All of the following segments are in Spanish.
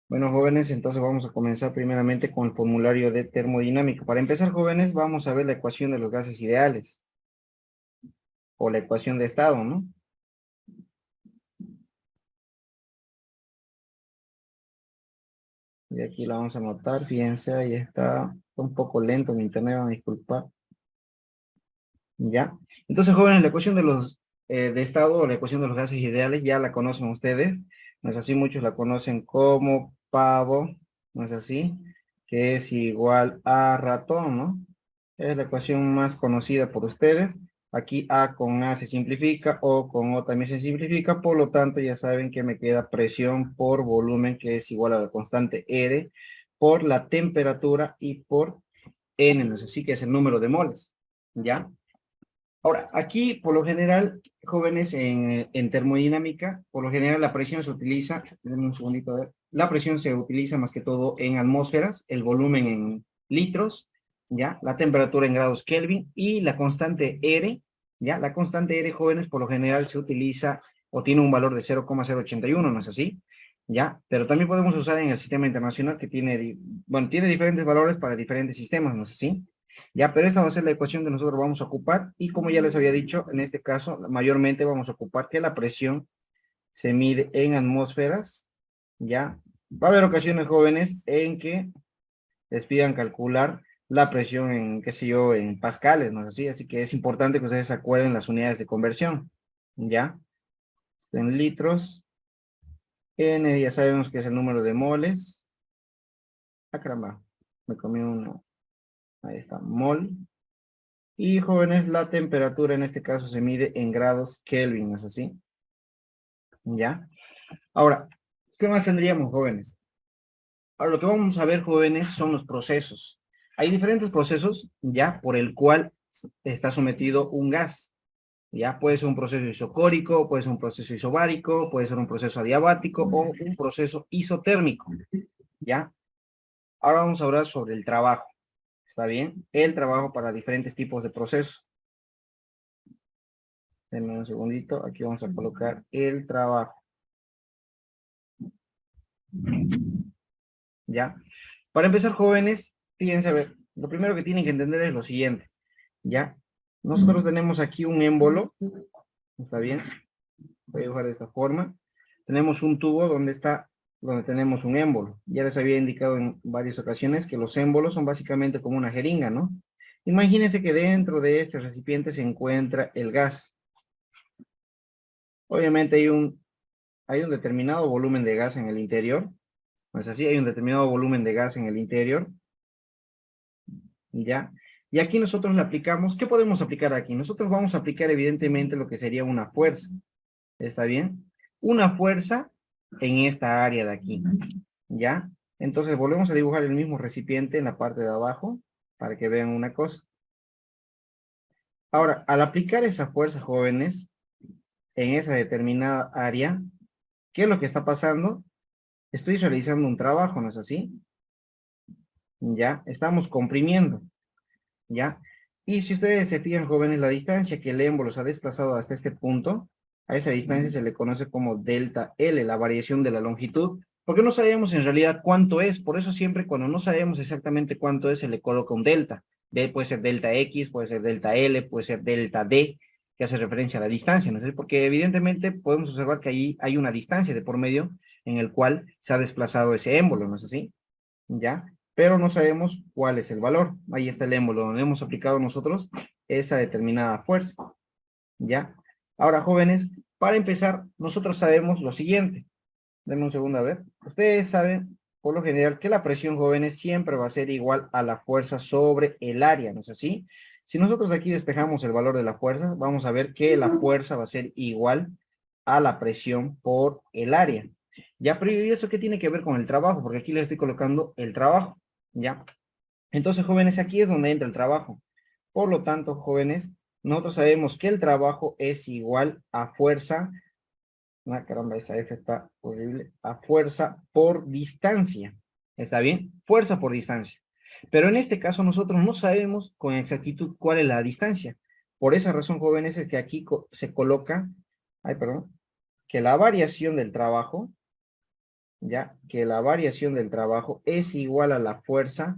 Bueno, jóvenes, entonces vamos a comenzar primeramente con el formulario de termodinámica. Para empezar, jóvenes, vamos a ver la ecuación de los gases ideales, o la ecuación de estado, ¿no? Y aquí la vamos a anotar, fíjense, ahí está un poco lento mi internet, van a disculpar. ¿Ya? Entonces, jóvenes, la ecuación de los de estado, o la ecuación de los gases ideales, ya la conocen ustedes. No es así, muchos la conocen como pavo, ¿no es así? Que es igual a ratón, ¿no? Es la ecuación más conocida por ustedes. Aquí A con A se simplifica, O con O también se simplifica, por lo tanto ya saben que me queda presión por volumen, que es igual a la constante R, por la temperatura y por N, ¿no es así? Que es el número de moles, ¿ya? Ahora, aquí por lo general, jóvenes en termodinámica, por lo general la presión se utiliza, denme un segundito a ver, la presión se utiliza más que todo en atmósferas, el volumen en litros, ¿ya? La temperatura en grados Kelvin y la constante R, ¿ya? La constante R, jóvenes, por lo general se utiliza o tiene un valor de 0,081, ¿no es así? ¿Ya? Pero también podemos usar en el sistema internacional que tiene, bueno, tiene diferentes valores para diferentes sistemas, ¿no es así? Ya, pero esta va a ser la ecuación que nosotros vamos a ocupar y como ya les había dicho, en este caso, mayormente vamos a ocupar que la presión se mide en atmósferas, ya. Va a haber ocasiones, jóvenes, en que les pidan calcular la presión en, qué sé yo, en pascales, ¿no es así? Así que es importante que ustedes se acuerden las unidades de conversión, ¿ya? En litros, N ya sabemos que es el número de moles. Ah, caramba, me comí uno, ahí está, mol. Y jóvenes, la temperatura en este caso se mide en grados Kelvin, ¿no es así? ¿Ya? Ahora, ¿qué más tendríamos, jóvenes? Ahora, lo que vamos a ver, jóvenes, son los procesos. Hay diferentes procesos, ¿ya? Por el cual está sometido un gas, ¿ya? Puede ser un proceso isocórico, puede ser un proceso isobárico, puede ser un proceso adiabático o un proceso isotérmico, ¿ya? Ahora vamos a hablar sobre el trabajo, ¿está bien? El trabajo para diferentes tipos de procesos. Denme un segundito, aquí vamos a colocar el trabajo, ¿ya? Para empezar, jóvenes, fíjense, a ver, lo primero que tienen que entender es lo siguiente, ¿ya? Nosotros tenemos aquí un émbolo, ¿está bien? Voy a dibujar de esta forma. Tenemos un tubo donde tenemos un émbolo. Ya les había indicado en varias ocasiones que los émbolos son básicamente como una jeringa, ¿no? Imagínense que dentro de este recipiente se encuentra el gas. Obviamente hay un determinado volumen de gas en el interior, ¿no es así? Hay un determinado volumen de gas en el interior, ¿ya? Y aquí nosotros le aplicamos, ¿qué podemos aplicar aquí? Nosotros vamos a aplicar evidentemente lo que sería una fuerza, ¿está bien? Una fuerza en esta área de aquí, ¿ya? Entonces volvemos a dibujar el mismo recipiente en la parte de abajo, para que vean una cosa. Ahora, al aplicar esa fuerza, jóvenes, en esa determinada área, ¿qué es lo que está pasando? Estoy realizando un trabajo, ¿no es así? ¿Ya? Estamos comprimiendo. ¿Ya? Y si ustedes se fijan, jóvenes, la distancia que el émbolo se ha desplazado hasta este punto, a esa distancia se le conoce como delta L, la variación de la longitud, porque no sabemos en realidad cuánto es, por eso siempre cuando no sabemos exactamente cuánto es, se le coloca un delta. Puede ser delta X, puede ser delta L, puede ser delta D, que hace referencia a la distancia, ¿no es? Porque evidentemente podemos observar que ahí hay una distancia de por medio en el cual se ha desplazado ese émbolo, ¿no es así? ¿Ya? Pero no sabemos cuál es el valor. Ahí está el émbolo donde hemos aplicado nosotros esa determinada fuerza, ¿ya? Ahora, jóvenes, para empezar, nosotros sabemos lo siguiente. Denme un segundo a ver. Ustedes saben, por lo general, que la presión, jóvenes, siempre va a ser igual a la fuerza sobre el área, ¿no es así? Si nosotros aquí despejamos el valor de la fuerza, vamos a ver que la fuerza va a ser igual a la presión por el área. Ya, pero ¿y eso qué tiene que ver con el trabajo? Porque aquí le estoy colocando el trabajo, ¿ya? Entonces, jóvenes, aquí es donde entra el trabajo. Por lo tanto, jóvenes, nosotros sabemos que el trabajo es igual a fuerza, ah, caramba, esa F está horrible, a fuerza por distancia. ¿Está bien? Fuerza por distancia. Pero en este caso nosotros no sabemos con exactitud cuál es la distancia. Por esa razón, jóvenes, es que aquí se coloca, ay, perdón, que la variación del trabajo ya que la variación del trabajo es igual a la fuerza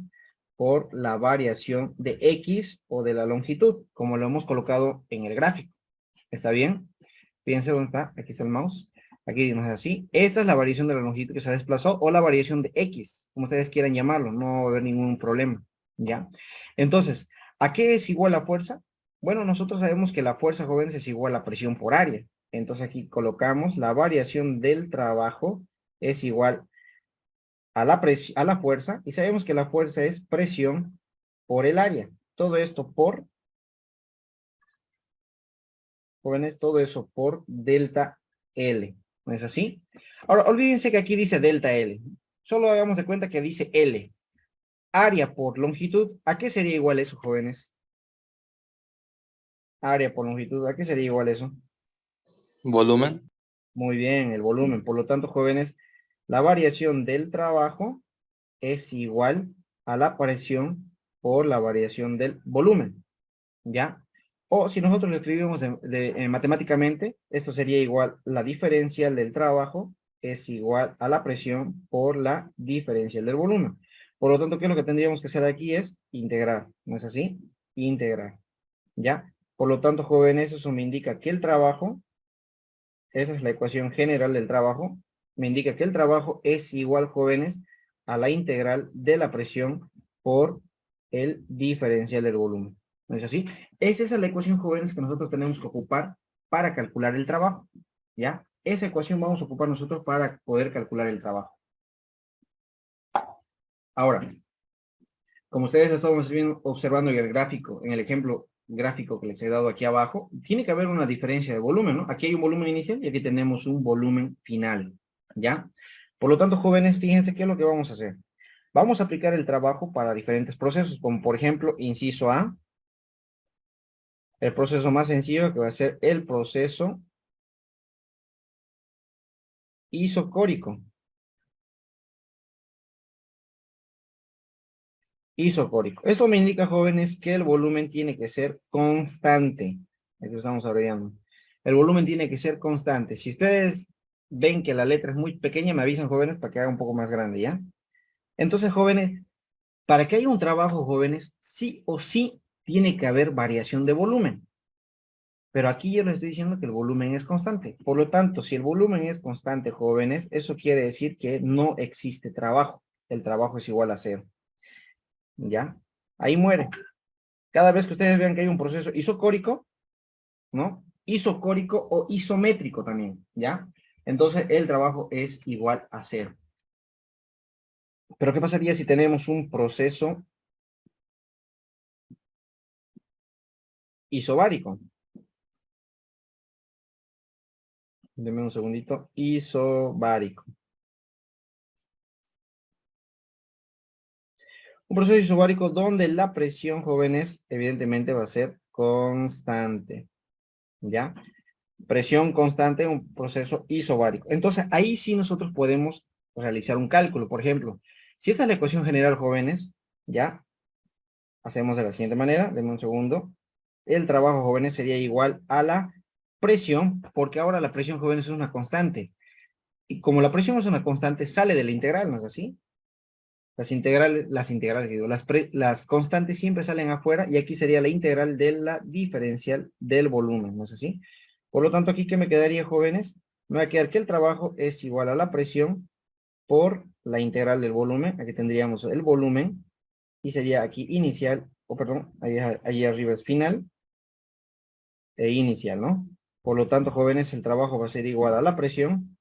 por la variación de X o de la longitud, como lo hemos colocado en el gráfico. ¿Está bien? Fíjense dónde está, aquí está el mouse. Aquí nos es así. Esta es la variación de la longitud que se desplazó o la variación de X, como ustedes quieran llamarlo, no va a haber ningún problema, ¿ya? Entonces, ¿a qué es igual la fuerza? Bueno, nosotros sabemos que la fuerza, jóvenes, es igual a presión por área. Entonces aquí colocamos la variación del trabajo es igual a la fuerza, y sabemos que la fuerza es presión por el área. Todo esto por, jóvenes, todo eso por delta L. ¿No es así? Ahora, olvídense que aquí dice delta L. Solo hagamos de cuenta que dice L. Área por longitud. ¿A qué sería igual eso, jóvenes? Área por longitud. ¿A qué sería igual eso? Volumen. Muy bien, el volumen. Por lo tanto, jóvenes, la variación del trabajo es igual a la presión por la variación del volumen. ¿Ya? O si nosotros lo escribimos matemáticamente, esto sería igual, la diferencial del trabajo es igual a la presión por la diferencial del volumen. Por lo tanto, ¿qué es lo que tendríamos que hacer aquí? Es integrar, ¿no es así? Integrar, ¿ya? Por lo tanto, jóvenes, eso me indica que el trabajo, esa es la ecuación general del trabajo, me indica que el trabajo es igual, jóvenes, a la integral de la presión por el diferencial del volumen. ¿No es así? Esa es la ecuación, jóvenes, que nosotros tenemos que ocupar para calcular el trabajo. ¿Ya? Esa ecuación vamos a ocupar nosotros para poder calcular el trabajo. Ahora, como ustedes estamos observando en el gráfico, en el ejemplo gráfico que les he dado aquí abajo, tiene que haber una diferencia de volumen, ¿no? Aquí hay un volumen inicial y aquí tenemos un volumen final, ¿ya? Por lo tanto, jóvenes, fíjense qué es lo que vamos a hacer. Vamos a aplicar el trabajo para diferentes procesos, como por ejemplo, inciso A, el proceso más sencillo que va a ser el proceso isocórico. Isocórico. Eso me indica, jóvenes, que el volumen tiene que ser constante. Eso estamos abreviando. El volumen tiene que ser constante. Si ustedes ven que la letra es muy pequeña, me avisan, jóvenes, para que haga un poco más grande, ¿ya? Entonces, jóvenes, para que haya un trabajo, jóvenes, sí o sí tiene que haber variación de volumen. Pero aquí yo les estoy diciendo que el volumen es constante. Por lo tanto, si el volumen es constante, jóvenes, eso quiere decir que no existe trabajo. El trabajo es igual a cero. ¿Ya? Ahí muere. Cada vez que ustedes vean que hay un proceso isocórico, ¿no? Isocórico o isométrico también, ¿ya? Entonces el trabajo es igual a cero. Pero ¿qué pasaría si tenemos un proceso isobárico? Denme un segundito. Isobárico. Un proceso isobárico donde la presión, jóvenes, evidentemente va a ser constante, ¿ya? Presión constante, un proceso isobárico. Entonces, ahí sí nosotros podemos realizar un cálculo. Por ejemplo, si esta es la ecuación general, jóvenes, ¿ya? Hacemos de la siguiente manera, denme un segundo. El trabajo, jóvenes, sería igual a la presión, porque ahora la presión, jóvenes, es una constante. Y como la presión es una constante, sale de la integral, ¿no es así? Digo, las constantes siempre salen afuera y aquí sería la integral de la diferencial del volumen, ¿no es así? Por lo tanto, aquí, ¿qué me quedaría, jóvenes? Me va a quedar que el trabajo es igual a la presión por la integral del volumen. Aquí tendríamos el volumen y sería aquí inicial, o perdón, ahí arriba es final e inicial, ¿no? Por lo tanto, jóvenes, el trabajo va a ser igual a la presión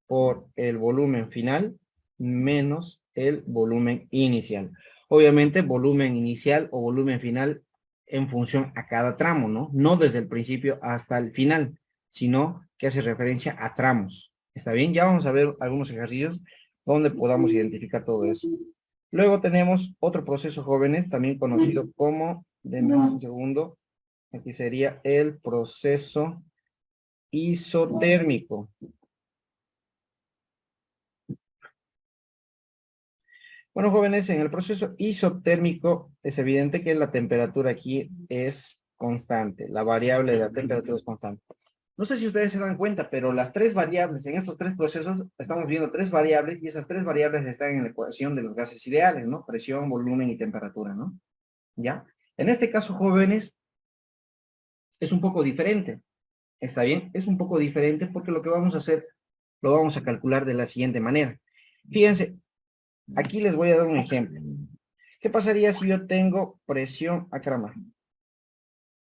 por el volumen final menos el volumen inicial. Obviamente, volumen inicial o volumen final en función a cada tramo, ¿no? No desde el principio hasta el final, sino que hace referencia a tramos. ¿Está bien? Ya vamos a ver algunos ejercicios donde podamos identificar todo eso. Luego tenemos otro proceso, jóvenes, también conocido como, denme un segundo, aquí sería el proceso isotérmico. Bueno, jóvenes, en el proceso isotérmico es evidente que la temperatura aquí es constante. La variable de la temperatura es constante. No sé si ustedes se dan cuenta, pero las tres variables, en estos tres procesos, estamos viendo tres variables y esas tres variables están en la ecuación de los gases ideales, ¿no? Presión, volumen y temperatura, ¿no? ¿Ya? En este caso, jóvenes, es un poco diferente. ¿Está bien? Es un poco diferente porque lo que vamos a hacer, lo vamos a calcular de la siguiente manera. Fíjense, aquí les voy a dar un ejemplo. ¿Qué pasaría si yo tengo presión, caramba,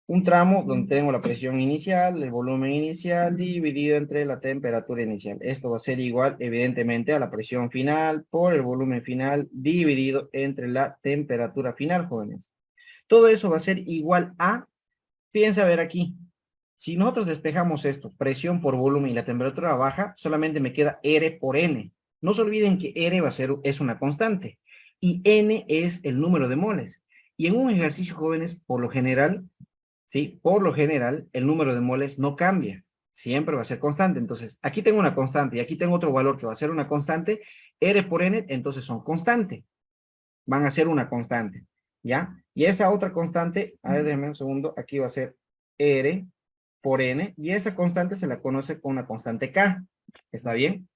un tramo donde tengo la presión inicial, el volumen inicial dividido entre la temperatura inicial? Esto va a ser igual, evidentemente, a la presión final por el volumen final dividido entre la temperatura final, jóvenes. Todo eso va a ser igual a, fíjense a ver aquí, si nosotros despejamos esto, presión por volumen y la temperatura baja, solamente me queda R por N. No se olviden que R es una constante y N es el número de moles. Y en un ejercicio, jóvenes, por lo general, ¿sí? Por lo general, el número de moles no cambia. Siempre va a ser constante. Entonces, aquí tengo una constante y aquí tengo otro valor que va a ser una constante. R por N, entonces son constante. Van a ser una constante, ¿ya? Y esa otra constante, a ver, déjenme un segundo, aquí va a ser R por N, y esa constante se la conoce con una constante K. ¿Está bien?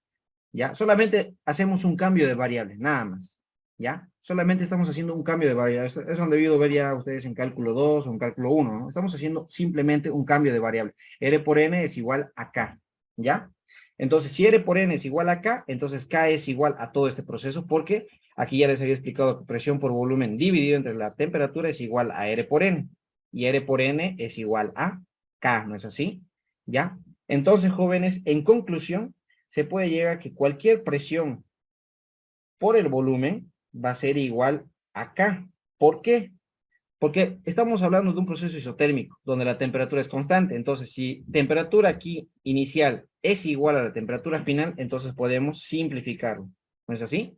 ¿Ya? Solamente hacemos un cambio de variable, nada más. ¿Ya? Solamente estamos haciendo un cambio de variable. Eso han debido ver ya ustedes en cálculo 2 o en cálculo 1, ¿no? Estamos haciendo simplemente un cambio de variable. R por N es igual a K. ¿Ya? Entonces, si R por N es igual a K, entonces K es igual a todo este proceso, porque aquí ya les había explicado que presión por volumen dividido entre la temperatura es igual a R por N. Y R por N es igual a K, ¿no es así? ¿Ya? Entonces, jóvenes, en conclusión, se puede llegar a que cualquier presión por el volumen va a ser igual a K. ¿Por qué? Porque estamos hablando de un proceso isotérmico, donde la temperatura es constante. Entonces, si temperatura aquí inicial es igual a la temperatura final, entonces podemos simplificarlo. ¿No es así?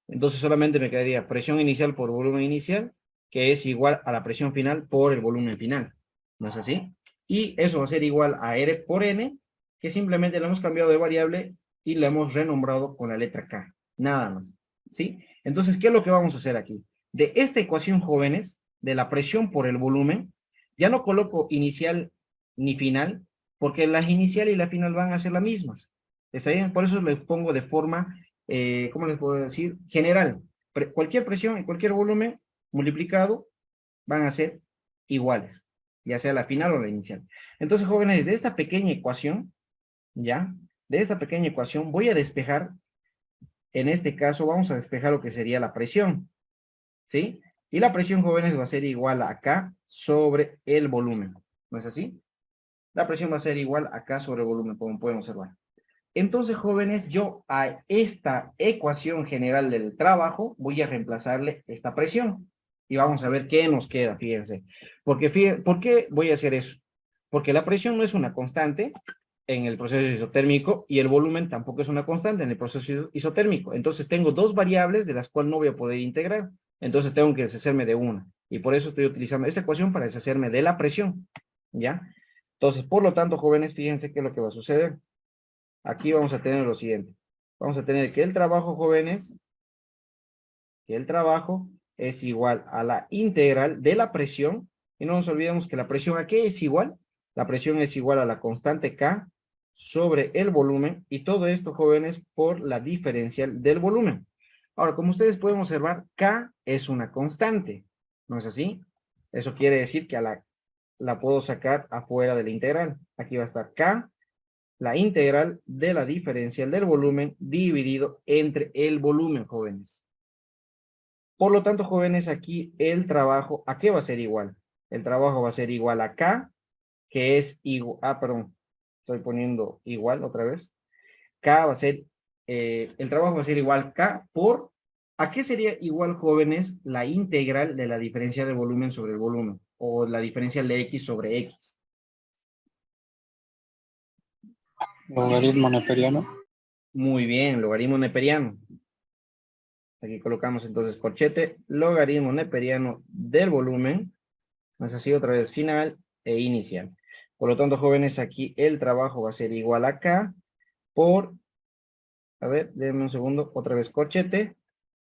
Entonces solamente me quedaría presión inicial por volumen inicial, que es igual a la presión final por el volumen final. ¿No es así? Y eso va a ser igual a R por N, que simplemente le hemos cambiado de variable y le hemos renombrado con la letra K. Nada más. ¿Sí? Entonces, ¿qué es lo que vamos a hacer aquí? De esta ecuación, jóvenes, de la presión por el volumen, ya no coloco inicial ni final, porque la inicial y la final van a ser las mismas. ¿Está bien? Por eso les pongo de forma, ¿cómo les puedo decir? General. Cualquier presión y cualquier volumen multiplicado van a ser iguales, ya sea la final o la inicial. Entonces, jóvenes, de esta pequeña ecuación, ¿ya? De esta pequeña ecuación voy a despejar, en este caso vamos a despejar lo que sería la presión, ¿sí? Y la presión, jóvenes, va a ser igual a K sobre el volumen, ¿no es así? La presión va a ser igual a K sobre el volumen, como pueden observar. Entonces, jóvenes, yo a esta ecuación general del trabajo voy a reemplazarle esta presión. Y vamos a ver qué nos queda, fíjense. ¿Por qué voy a hacer eso? Porque la presión no es una constante en el proceso isotérmico y el volumen tampoco es una constante en el proceso isotérmico. Entonces tengo dos variables de las cuales no voy a poder integrar. Entonces tengo que deshacerme de una. Y por eso estoy utilizando esta ecuación para deshacerme de la presión. ¿Ya? Entonces, por lo tanto, jóvenes, fíjense qué es lo que va a suceder. Aquí vamos a tener lo siguiente. Vamos a tener que el trabajo, jóvenes, que el trabajo es igual a la integral de la presión. Y no nos olvidemos que la presión aquí es igual. La presión es igual a la constante K sobre el volumen. Y todo esto, jóvenes, por la diferencial del volumen. Ahora, como ustedes pueden observar, K es una constante. ¿No es así? Eso quiere decir que la puedo sacar afuera de la integral. Aquí va a estar K, la integral de la diferencial del volumen dividido entre el volumen, jóvenes. Por lo tanto, jóvenes, aquí el trabajo, ¿a qué va a ser igual? El trabajo va a ser igual a K, que es igual, perdón, estoy poniendo igual otra vez. K va a ser, el trabajo va a ser igual K por, ¿a qué sería igual, jóvenes, la integral de la diferencial del volumen sobre el volumen? O la diferencial de X sobre X. Logaritmo neperiano. Muy bien, logaritmo neperiano. Aquí colocamos entonces corchete, logaritmo neperiano del volumen, más así otra vez final e inicial. Por lo tanto, jóvenes, aquí el trabajo va a ser igual a K por, a ver, denme un segundo, otra vez corchete,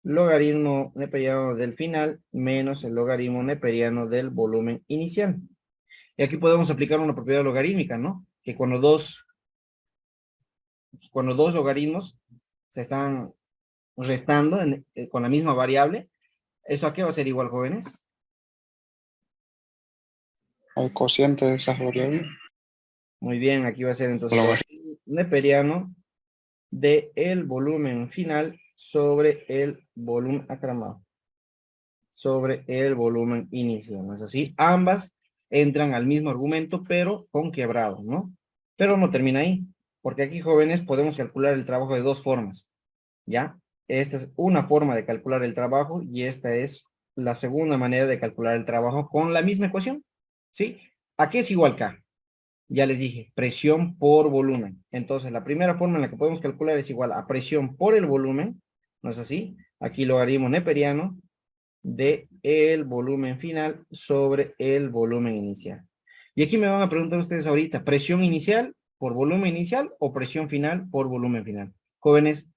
logaritmo neperiano del final menos el logaritmo neperiano del volumen inicial. Y aquí podemos aplicar una propiedad logarítmica, ¿no? que cuando dos logaritmos se están restando con la misma variable, ¿eso a qué va a ser igual, jóvenes? Al cociente de esas variables. Muy bien, aquí va a ser entonces el neperiano de el volumen final sobre el volumen acramado, sobre el volumen inicial, ¿no es así? Ambas entran al mismo argumento, pero con quebrado, ¿no? Pero no termina ahí, porque aquí, jóvenes, podemos calcular el trabajo de dos formas, ¿ya? Esta es una forma de calcular el trabajo y esta es la segunda manera de calcular el trabajo con la misma ecuación, ¿sí? ¿A qué es igual K? Ya les dije, presión por volumen. Entonces, la primera forma en la que podemos calcular es igual a presión por el volumen, ¿no es así? Aquí logaritmo neperiano de el volumen final sobre el volumen inicial. Y aquí me van a preguntar ustedes ahorita, ¿presión inicial por volumen inicial o presión final por volumen final? Jóvenes,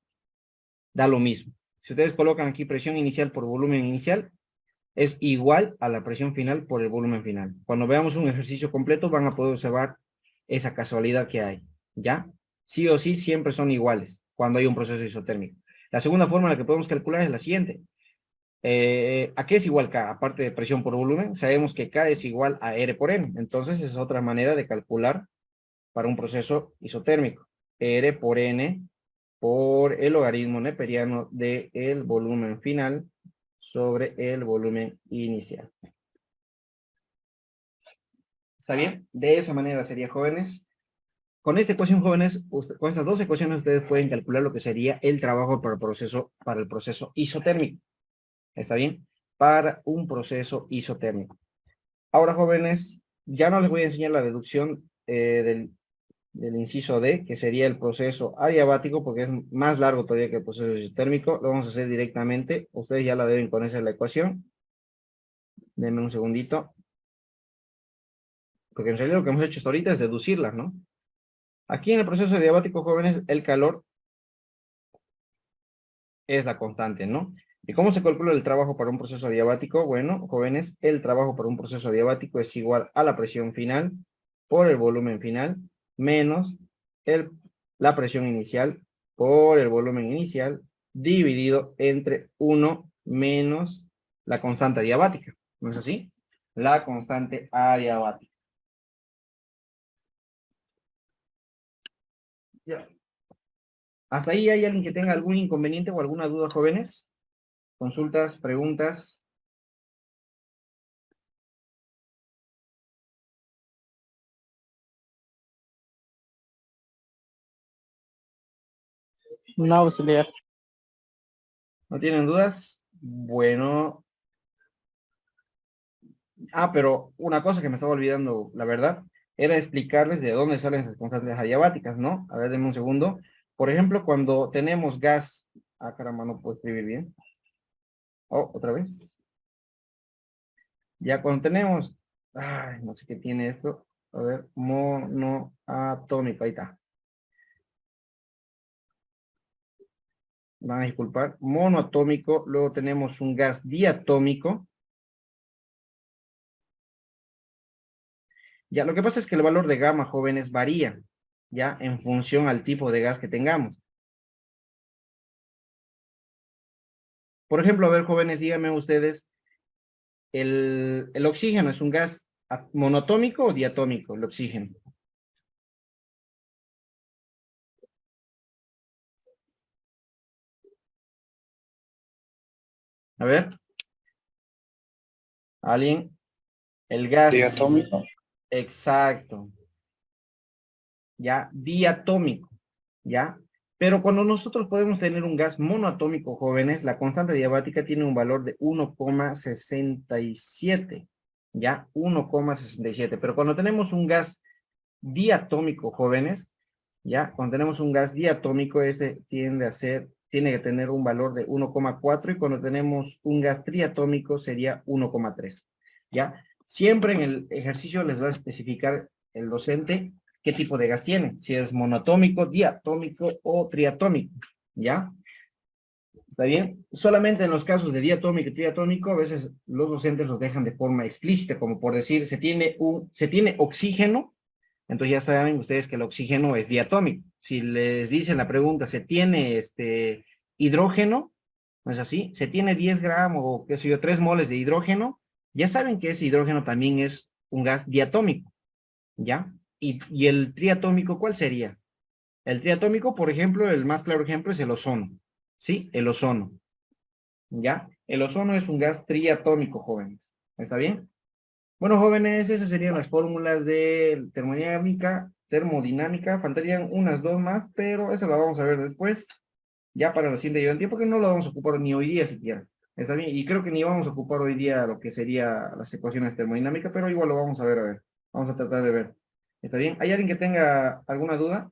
da lo mismo. Si ustedes colocan aquí presión inicial por volumen inicial, es igual a la presión final por el volumen final. Cuando veamos un ejercicio completo van a poder observar esa casualidad que hay, ¿ya? Sí o sí siempre son iguales cuando hay un proceso isotérmico. La segunda forma en la que podemos calcular es la siguiente. ¿A qué es igual K? Aparte de presión por volumen, sabemos que K es igual a R por N. Entonces es otra manera de calcular para un proceso isotérmico. R por N por el logaritmo neperiano del volumen final sobre el volumen inicial. ¿Está bien? De esa manera sería, jóvenes. Con esta ecuación, jóvenes, con estas dos ecuaciones ustedes pueden calcular lo que sería el trabajo para el proceso isotérmico. ¿Está bien? Para un proceso isotérmico. Ahora, jóvenes, ya no les voy a enseñar la deducción del inciso D, que sería el proceso adiabático, porque es más largo todavía que el proceso isotérmico. Lo vamos a hacer directamente. Ustedes ya la deben conocer la ecuación. Denme un segundito. Porque en realidad lo que hemos hecho hasta ahorita es deducirla, ¿no? Aquí en el proceso adiabático, jóvenes, el calor es la constante, ¿no? ¿Y cómo se calcula el trabajo para un proceso adiabático? Bueno, jóvenes, el trabajo para un proceso adiabático es igual a la presión final por el volumen final menos la presión inicial por el volumen inicial dividido entre 1 menos la constante adiabática. ¿No es así? La constante adiabática. Ya. ¿Hasta ahí hay alguien que tenga algún inconveniente o alguna duda, jóvenes? ¿Consultas, preguntas? No, auxiliar. ¿No tienen dudas? Bueno. Pero una cosa que me estaba olvidando, la verdad, era explicarles de dónde salen esas constantes adiabáticas, ¿no? A ver, denme un segundo. Por ejemplo, cuando tenemos gas... caramba, no puedo escribir bien. Oh, otra vez. Ya cuando tenemos... Ay, no sé qué tiene esto. A ver, monoatómico, ahí está. Van a disculpar. Monoatómico, luego tenemos un gas diatómico. Ya, lo que pasa es que el valor de gamma, jóvenes, varía, ya, en función al tipo de gas que tengamos. Por ejemplo, a ver, jóvenes, díganme ustedes, ¿el oxígeno es un gas monoatómico o diatómico, el oxígeno? A ver, ¿alguien? El gas... Diatómico. Exacto. Ya, diatómico, ¿ya? Pero cuando nosotros podemos tener un gas monoatómico, jóvenes, la constante adiabática tiene un valor de 1,67, ¿ya? 1,67. Pero cuando tenemos un gas diatómico, jóvenes, ¿ya? Cuando tenemos un gas diatómico, ese tiene que tener un valor de 1,4 y cuando tenemos un gas triatómico sería 1,3, ¿ya? Siempre en el ejercicio les va a especificar el docente qué tipo de gas tiene, si es monoatómico, diatómico o triatómico, ¿ya? ¿Está bien? Solamente en los casos de diatómico y triatómico, a veces los docentes los dejan de forma explícita, como por decir, se tiene oxígeno Entonces ya saben ustedes que el oxígeno es diatómico. Si les dicen la pregunta, ¿se tiene hidrógeno? ¿No es así? Se tiene 10 gramos o qué sé yo, 3 moles de hidrógeno. Ya saben que ese hidrógeno también es un gas diatómico, ¿ya? Y el triatómico, ¿cuál sería? El triatómico, por ejemplo, el más claro ejemplo es el ozono, ¿sí? El ozono, ¿ya? El ozono es un gas triatómico, jóvenes. ¿Está bien? Bueno, jóvenes, esas serían las fórmulas de termodinámica. Faltarían unas dos más, pero esa la vamos a ver después, ya para la siguiente ayudantía, porque no la vamos a ocupar ni hoy día siquiera. ¿Está bien? Y creo que ni vamos a ocupar hoy día lo que sería las ecuaciones termodinámicas, pero igual lo vamos a ver, a ver. Vamos a tratar de ver. ¿Está bien? ¿Hay alguien que tenga alguna duda?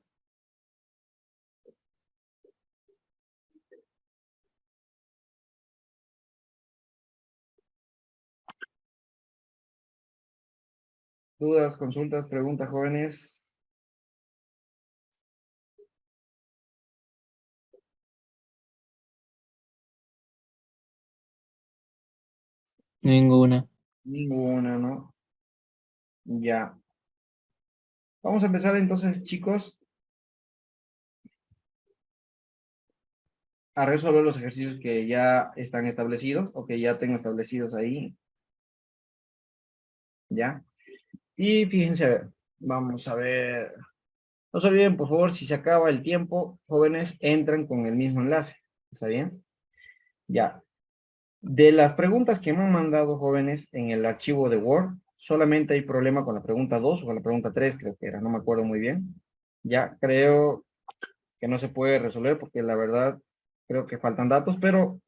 ¿Dudas, consultas, preguntas, jóvenes? Ninguna. Ninguna, ¿no? Ya. Vamos a empezar entonces, chicos, a resolver los ejercicios que ya están establecidos o que ya tengo establecidos ahí, ¿ya? Y fíjense, a ver, vamos a ver. No se olviden, por favor, si se acaba el tiempo, jóvenes, entran con el mismo enlace. ¿Está bien? Ya. De las preguntas que me han mandado, jóvenes, en el archivo de Word, solamente hay problema con la pregunta 2 o con la pregunta 3, creo que era, no me acuerdo muy bien. Ya creo que no se puede resolver porque la verdad creo que faltan datos, pero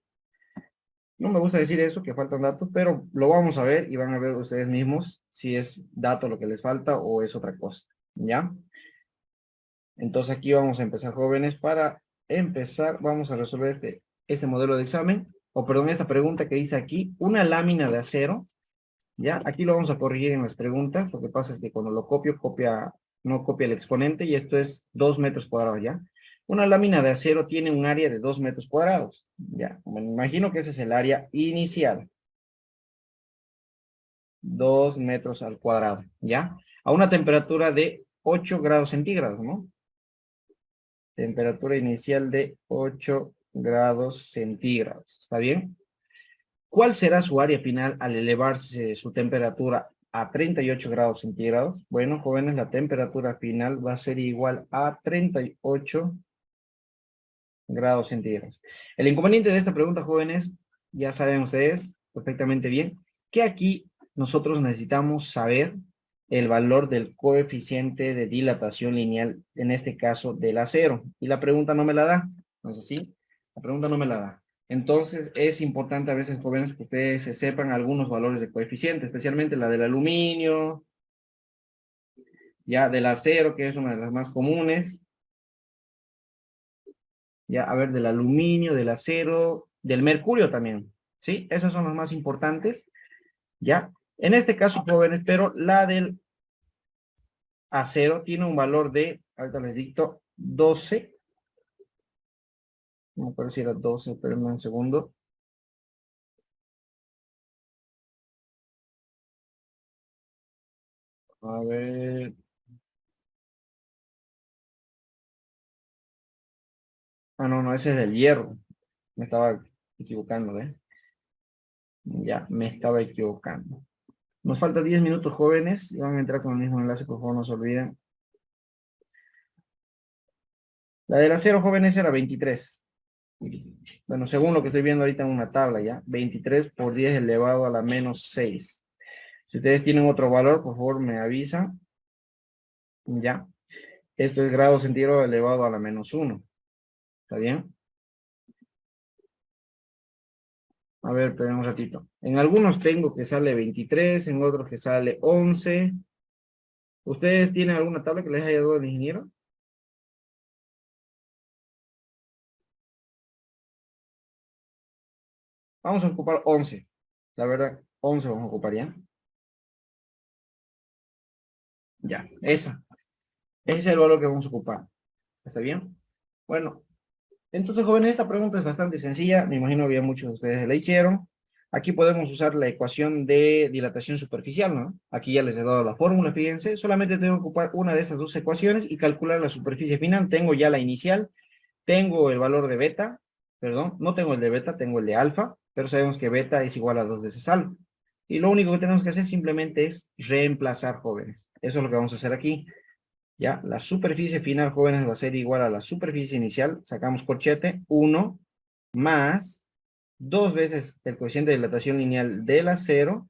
no me gusta decir eso, que faltan datos, pero lo vamos a ver y van a ver ustedes mismos si es dato lo que les falta o es otra cosa, ¿ya? Entonces aquí vamos a empezar, jóvenes. Para empezar, vamos a resolver este modelo de examen, o perdón, esta pregunta que dice aquí, una lámina de acero, ¿ya? Aquí lo vamos a corregir en las preguntas, lo que pasa es que cuando lo copio, no copia el exponente, y esto es 2 metros cuadrados, ¿ya? Una lámina de acero tiene un área de 2 metros cuadrados, ¿ya? Me imagino que ese es el área inicial, 2 metros al cuadrado, ¿ya? A una temperatura de 8 grados centígrados, ¿no? Temperatura inicial de 8 grados centígrados. ¿Está bien? ¿Cuál será su área final al elevarse su temperatura a 38 grados centígrados? Bueno, jóvenes, la temperatura final va a ser igual a 38 grados centígrados. El inconveniente de esta pregunta, jóvenes, ya saben ustedes perfectamente bien, que aquí nosotros necesitamos saber el valor del coeficiente de dilatación lineal, en este caso del acero. Y la pregunta no me la da, ¿no es así? La pregunta no me la da. Entonces es importante a veces, jóvenes, que ustedes se sepan algunos valores de coeficiente, especialmente la del aluminio, ya del acero, que es una de las más comunes, ya, a ver, del aluminio, del acero, del mercurio también, ¿sí? Esas son las más importantes, ¿ya? En este caso, jóvenes, pero la del acero tiene un valor de, ahorita les dicto, 12, no me acuerdo si era 12, espérenme un segundo. A ver, no, no, ese es del hierro, me estaba equivocando, ¿eh? Ya, me estaba equivocando. Nos falta 10 minutos, jóvenes, y van a entrar con el mismo enlace, por favor, no se olviden. La del acero, jóvenes, era 23. Bueno, según lo que estoy viendo ahorita en una tabla, ¿ya? 23 por 10 elevado a la menos 6. Si ustedes tienen otro valor, por favor, me avisan. ¿Ya? Esto es grado centígrado elevado a la menos 1. ¿Está bien? A ver, esperen un ratito. En algunos tengo que sale 23, en otros que sale 11. ¿Ustedes tienen alguna tabla que les haya dado el ingeniero? Vamos a ocupar 11. La verdad, 11 vamos a ocupar, ¿ya? Ya, esa. Ese es el valor que vamos a ocupar. ¿Está bien? Bueno, entonces, jóvenes, esta pregunta es bastante sencilla. Me imagino que ya muchos de ustedes la hicieron. Aquí podemos usar la ecuación de dilatación superficial, ¿no? Aquí ya les he dado la fórmula, fíjense. Solamente tengo que ocupar una de estas dos ecuaciones y calcular la superficie final. Tengo ya la inicial, tengo el valor de beta, perdón, no tengo el de beta, tengo el de alfa, pero sabemos que beta es igual a 2 veces alfa. Y lo único que tenemos que hacer simplemente es reemplazar, jóvenes. Eso es lo que vamos a hacer aquí. Ya, la superficie final, jóvenes, va a ser igual a la superficie inicial. Sacamos corchete, 1 más 2 veces el coeficiente de dilatación lineal del acero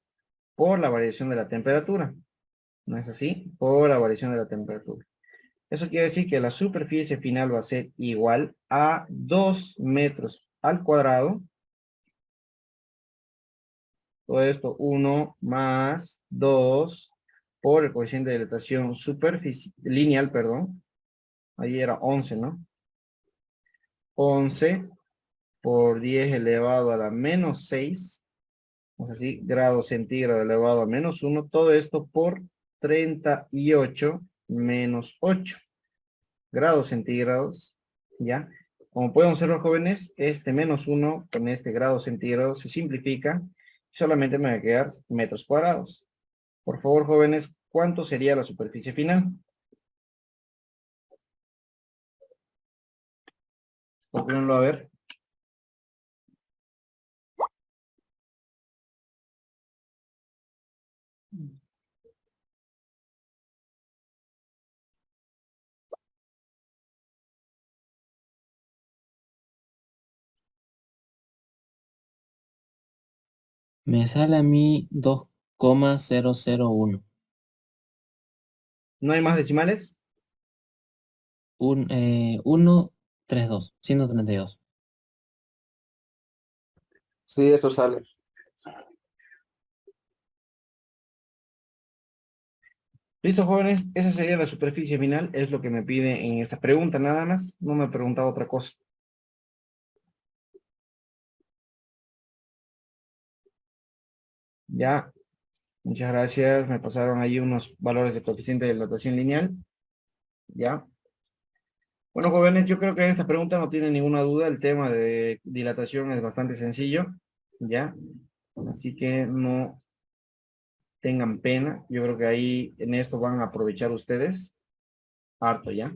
por la variación de la temperatura. ¿No es así? Por la variación de la temperatura. Eso quiere decir que la superficie final va a ser igual a 2 metros al cuadrado. Todo esto, 1 más 2 por el coeficiente de dilatación lineal, perdón. Ahí era 11, ¿no? 11 por 10 elevado a la menos 6. Vamos así, grados centígrados elevado a menos 1. Todo esto por 38 menos 8 grados centígrados, ¿ya? Como pueden observar, jóvenes, este menos 1 con este grado centígrado se simplifica. Solamente me va a quedar metros cuadrados. Por favor, jóvenes, ¿cuánto sería la superficie final? Calcúlenlo a ver. Me sale a mí 2,001. ¿No hay más decimales? 132. 132. Sí, eso sale. Listo, jóvenes, esa sería la superficie final, es lo que me pide en esta pregunta nada más, no me ha preguntado otra cosa. Ya, muchas gracias, me pasaron ahí unos valores de coeficiente de dilatación lineal, ya. Bueno, jóvenes, yo creo que esta pregunta no tiene ninguna duda, el tema de dilatación es bastante sencillo, ya. Así que no tengan pena, yo creo que ahí en esto van a aprovechar ustedes, harto, ya.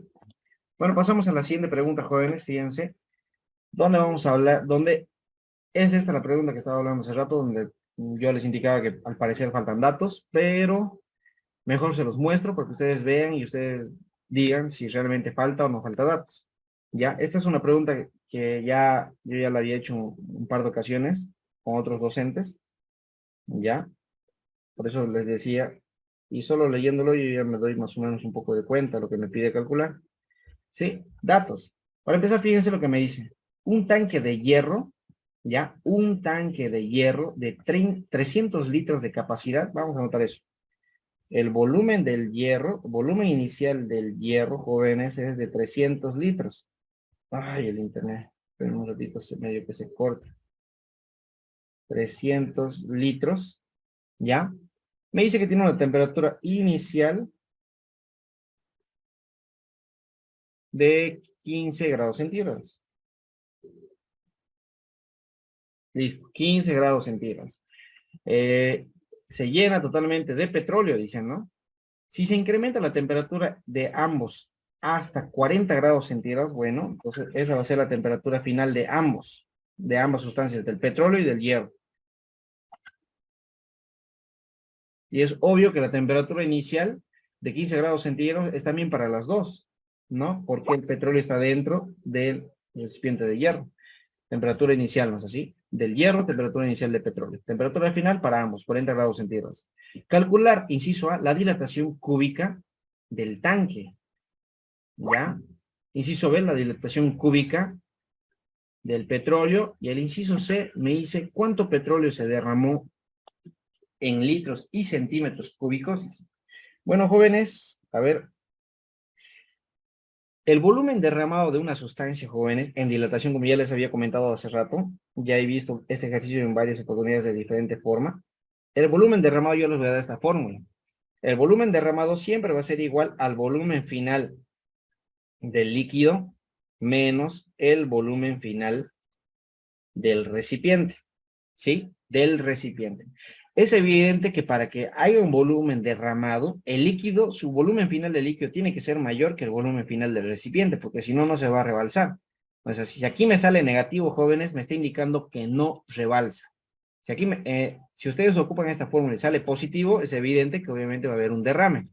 Bueno, pasamos a la siguiente pregunta, jóvenes, fíjense. ¿Dónde vamos a hablar? ¿Dónde es esta la pregunta que estaba hablando hace rato, donde yo les indicaba que al parecer faltan datos, pero mejor se los muestro porque ustedes vean y ustedes digan si realmente falta o no falta datos. Ya, esta es una pregunta que yo ya la había hecho un par de ocasiones con otros docentes, ya, por eso les decía, y solo leyéndolo yo ya me doy más o menos un poco de cuenta lo que me pide calcular. Sí, datos. Para empezar, fíjense lo que me dice. Un tanque de hierro, ¿ya? Un tanque de hierro de 300 litros de capacidad. Vamos a anotar eso. El volumen del hierro, volumen inicial del hierro, jóvenes, es de 300 litros. Ay, el internet. Esperen un ratito, medio que se corta. 300 litros, ¿ya? Me dice que tiene una temperatura inicial de 15 grados centígrados. Listo, 15 grados centígrados. Se llena totalmente de petróleo, dicen, ¿no? Si se incrementa la temperatura de ambos hasta 40 grados centígrados, bueno, entonces esa va a ser la temperatura final de ambas sustancias, del petróleo y del hierro. Y es obvio que la temperatura inicial de 15 grados centígrados es también para las dos, ¿no? Porque el petróleo está dentro del recipiente de hierro. Temperatura inicial, ¿no es así? Del hierro, temperatura inicial de petróleo. Temperatura final para ambos, 40 grados centígrados. Calcular, inciso A, la dilatación cúbica del tanque. ¿Ya? Inciso B, la dilatación cúbica del petróleo. Y el inciso C me dice cuánto petróleo se derramó en litros y centímetros cúbicos. Bueno, jóvenes, a ver, el volumen derramado de una sustancia, jóvenes, en dilatación, como ya les había comentado hace rato, ya he visto este ejercicio en varias oportunidades de diferente forma. El volumen derramado yo les voy a dar esta fórmula. El volumen derramado siempre va a ser igual al volumen final del líquido menos el volumen final del recipiente. ¿Sí? del recipiente. Es evidente que para que haya un volumen derramado, el líquido, su volumen final del líquido tiene que ser mayor que el volumen final del recipiente, porque si no, no se va a rebalsar. O sea, si aquí me sale negativo, jóvenes, me está indicando que no rebalsa. Si aquí, si ustedes ocupan esta fórmula y sale positivo, es evidente que obviamente va a haber un derrame,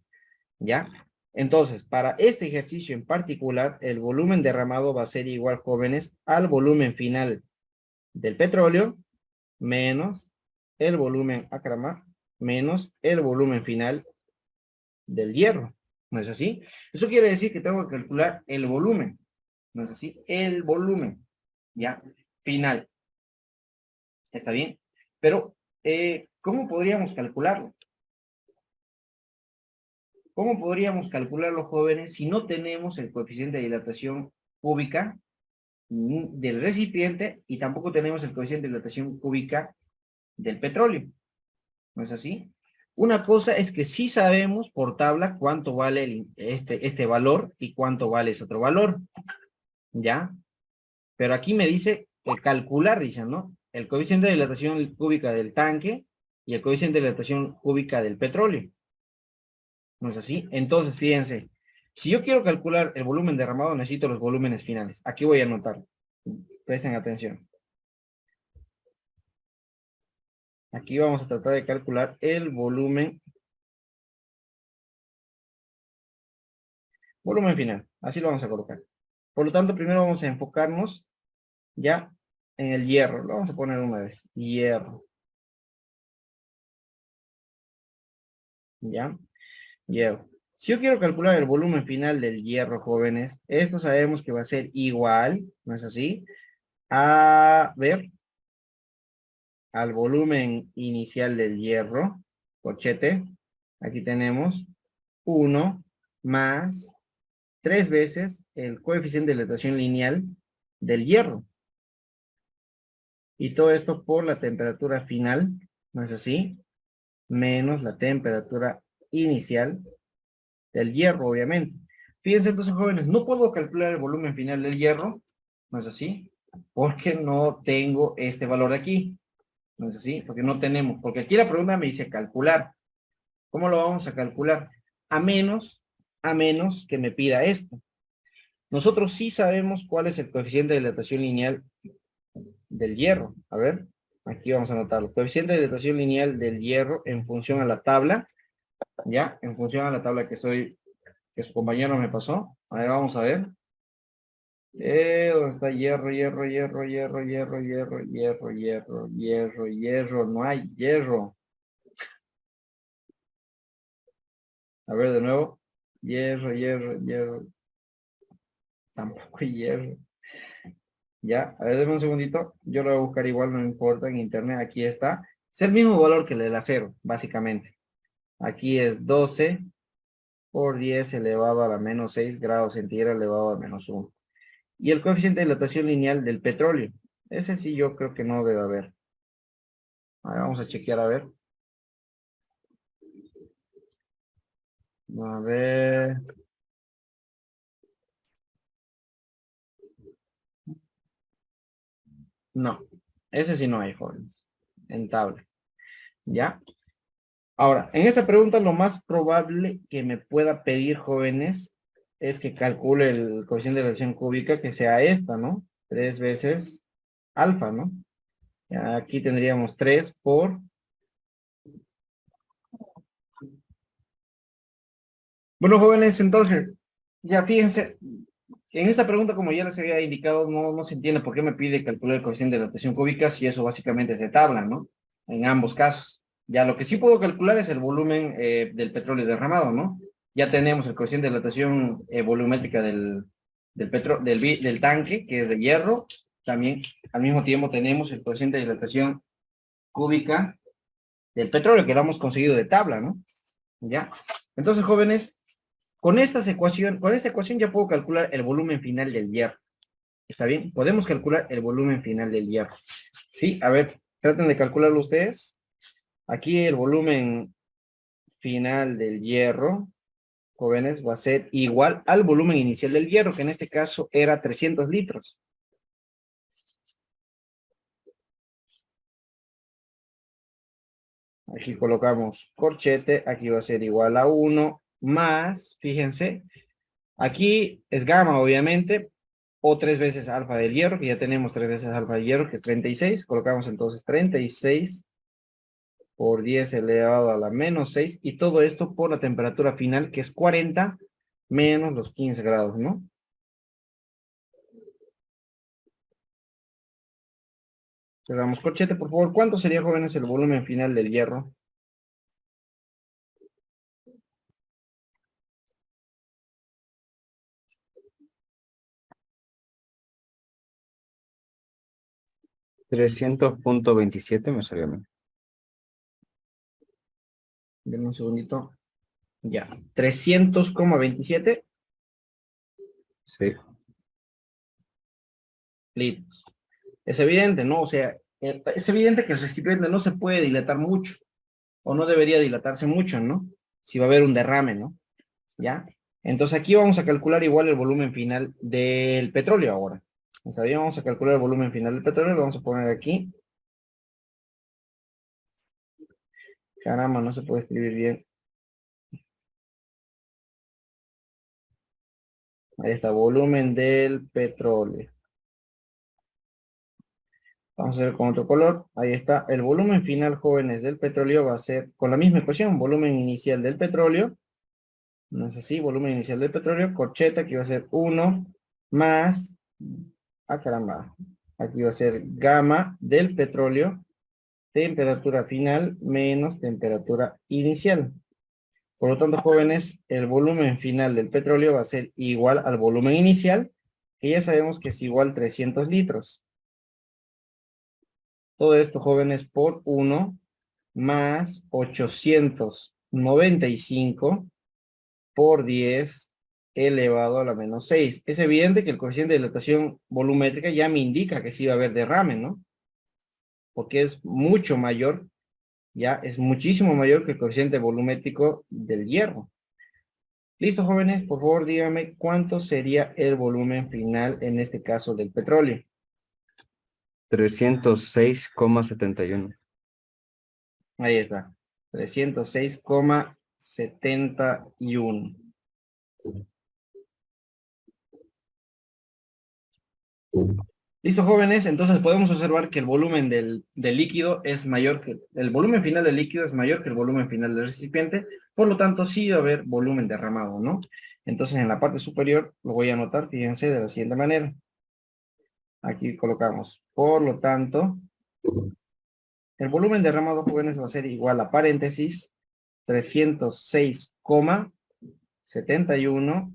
¿ya? Entonces, para este ejercicio en particular, el volumen derramado va a ser igual, jóvenes, al volumen final del petróleo menos el volumen acrama menos el volumen final del hierro. ¿No es así? Eso quiere decir que tengo que calcular el volumen. ¿No es así? El volumen, ¿ya? Final. ¿Está bien? Pero, ¿cómo podríamos calcularlo? ¿Cómo podríamos calcularlo, jóvenes, si no tenemos el coeficiente de dilatación cúbica del recipiente y tampoco tenemos el coeficiente de dilatación cúbica del petróleo? ¿No es así? Una cosa es que sí sabemos por tabla cuánto vale este valor y cuánto vale ese otro valor, ¿ya? Pero aquí me dice que calcular, dicen, ¿no? El coeficiente de dilatación cúbica del tanque y el coeficiente de dilatación cúbica del petróleo. ¿No es así? Entonces, fíjense, si yo quiero calcular el volumen derramado, necesito los volúmenes finales. Aquí voy a anotar. Presten atención. Aquí vamos a tratar de calcular el volumen final. Así lo vamos a colocar. Por lo tanto, primero vamos a enfocarnos ya en el hierro. Lo vamos a poner una vez. Hierro. ¿Ya? Hierro. Si yo quiero calcular el volumen final del hierro, jóvenes, esto sabemos que va a ser igual, ¿no es así? A ver, al volumen inicial del hierro, corchete. Aquí tenemos 1 más 3 veces el coeficiente de dilatación lineal del hierro. Y todo esto por la temperatura final, ¿no es así? Menos la temperatura inicial del hierro, obviamente. Fíjense entonces, jóvenes, no puedo calcular el volumen final del hierro, ¿no es así? Porque no tengo este valor de aquí, ¿no es así? Porque no tenemos, porque aquí la pregunta me dice calcular. ¿Cómo lo vamos a calcular? A menos que me pida esto. Nosotros sí sabemos cuál es el coeficiente de dilatación lineal del hierro. A ver, aquí vamos a anotarlo. Coeficiente de dilatación lineal del hierro en función a la tabla, ¿ya? En función a la tabla que su compañero me pasó. A ver, vamos a ver. ¿Dónde está hierro, hierro, hierro, hierro, hierro, hierro, hierro, hierro, hierro, hierro? No hay hierro. A ver, de nuevo. Hierro, hierro, hierro. Tampoco hay hierro. Ya, a ver, déjame un segundito. Yo lo voy a buscar igual, no importa, en internet. Aquí está. Es el mismo valor que el del acero, básicamente. Aquí es 12 por 10 elevado a la menos 6 grados centígrados elevado a menos 1. Y el coeficiente de dilatación lineal del petróleo. Ese sí yo creo que no debe haber. A ver, vamos a chequear a ver. A ver. No. Ese sí no hay, jóvenes. En tabla. ¿Ya? Ahora, en esta pregunta lo más probable que me pueda pedir, jóvenes, es que calcule el coeficiente de dilatación cúbica que sea esta, ¿no? 3 veces alfa, ¿no? Ya, aquí tendríamos 3 por... Bueno, jóvenes, entonces, ya fíjense, en esta pregunta, como ya les había indicado, no se entiende por qué me pide calcular el coeficiente de dilatación cúbica si eso básicamente es de tabla, ¿no? En ambos casos. Ya lo que sí puedo calcular es el volumen del petróleo derramado, ¿no? Ya tenemos el coeficiente de dilatación volumétrica del tanque, que es de hierro. También, al mismo tiempo, tenemos el coeficiente de dilatación cúbica del petróleo, que lo hemos conseguido de tabla, ¿no? ¿Ya? Entonces, jóvenes, con esta ecuación ya puedo calcular el volumen final del hierro. ¿Está bien? Podemos calcular el volumen final del hierro. Sí, a ver, traten de calcularlo ustedes. Aquí el volumen final del hierro, jóvenes, va a ser igual al volumen inicial del hierro, que en este caso era 300 litros. Aquí colocamos corchete, aquí va a ser igual a 1 más, fíjense, aquí es gamma obviamente, o 3 veces alfa del hierro, que ya tenemos 3 veces alfa del hierro, que es 36. Colocamos entonces 36 por 10 elevado a la menos 6, y todo esto por la temperatura final, que es 40 menos los 15 grados, ¿no? Cerramos corchete, por favor. ¿Cuánto sería, jóvenes, el volumen final del hierro? $300.27 me salió a mí. Denme un segundito. Ya, 300,27 Sí. litros. Es evidente, ¿no? O sea, es evidente que el recipiente no se puede dilatar mucho, o no debería dilatarse mucho, ¿no? Si va a haber un derrame, ¿no? ¿Ya? Entonces aquí vamos a calcular igual el volumen final del petróleo ahora. O sea, vamos a calcular el volumen final del petróleo, lo vamos a poner aquí. Caramba, no se puede escribir bien. Ahí está, volumen del petróleo. Vamos a ver con otro color. Ahí está. El volumen final, jóvenes, del petróleo va a ser con la misma ecuación. Volumen inicial del petróleo. No es así. Volumen inicial del petróleo. Corcheta, que va a ser 1 más... Ah, caramba. Aquí va a ser gamma del petróleo. Temperatura final menos temperatura inicial. Por lo tanto, jóvenes, el volumen final del petróleo va a ser igual al volumen inicial, que ya sabemos que es igual a 300 litros. Todo esto, jóvenes, por 1 más 895 por 10 elevado a la menos 6. Es evidente que el coeficiente de dilatación volumétrica ya me indica que sí va a haber derrame, ¿no? Porque es mucho mayor, ya es muchísimo mayor que el coeficiente volumétrico del hierro. Listo, jóvenes, por favor díganme cuánto sería el volumen final en este caso del petróleo. 306,71. Ahí está, 306,71. Listo, jóvenes, entonces podemos observar que el volumen del líquido es mayor que, el volumen final del líquido es mayor que el volumen final del recipiente, por lo tanto sí va a haber volumen derramado, ¿no? Entonces en la parte superior lo voy a anotar, fíjense, de la siguiente manera. Aquí colocamos, por lo tanto, el volumen derramado, jóvenes, va a ser igual a paréntesis 306,71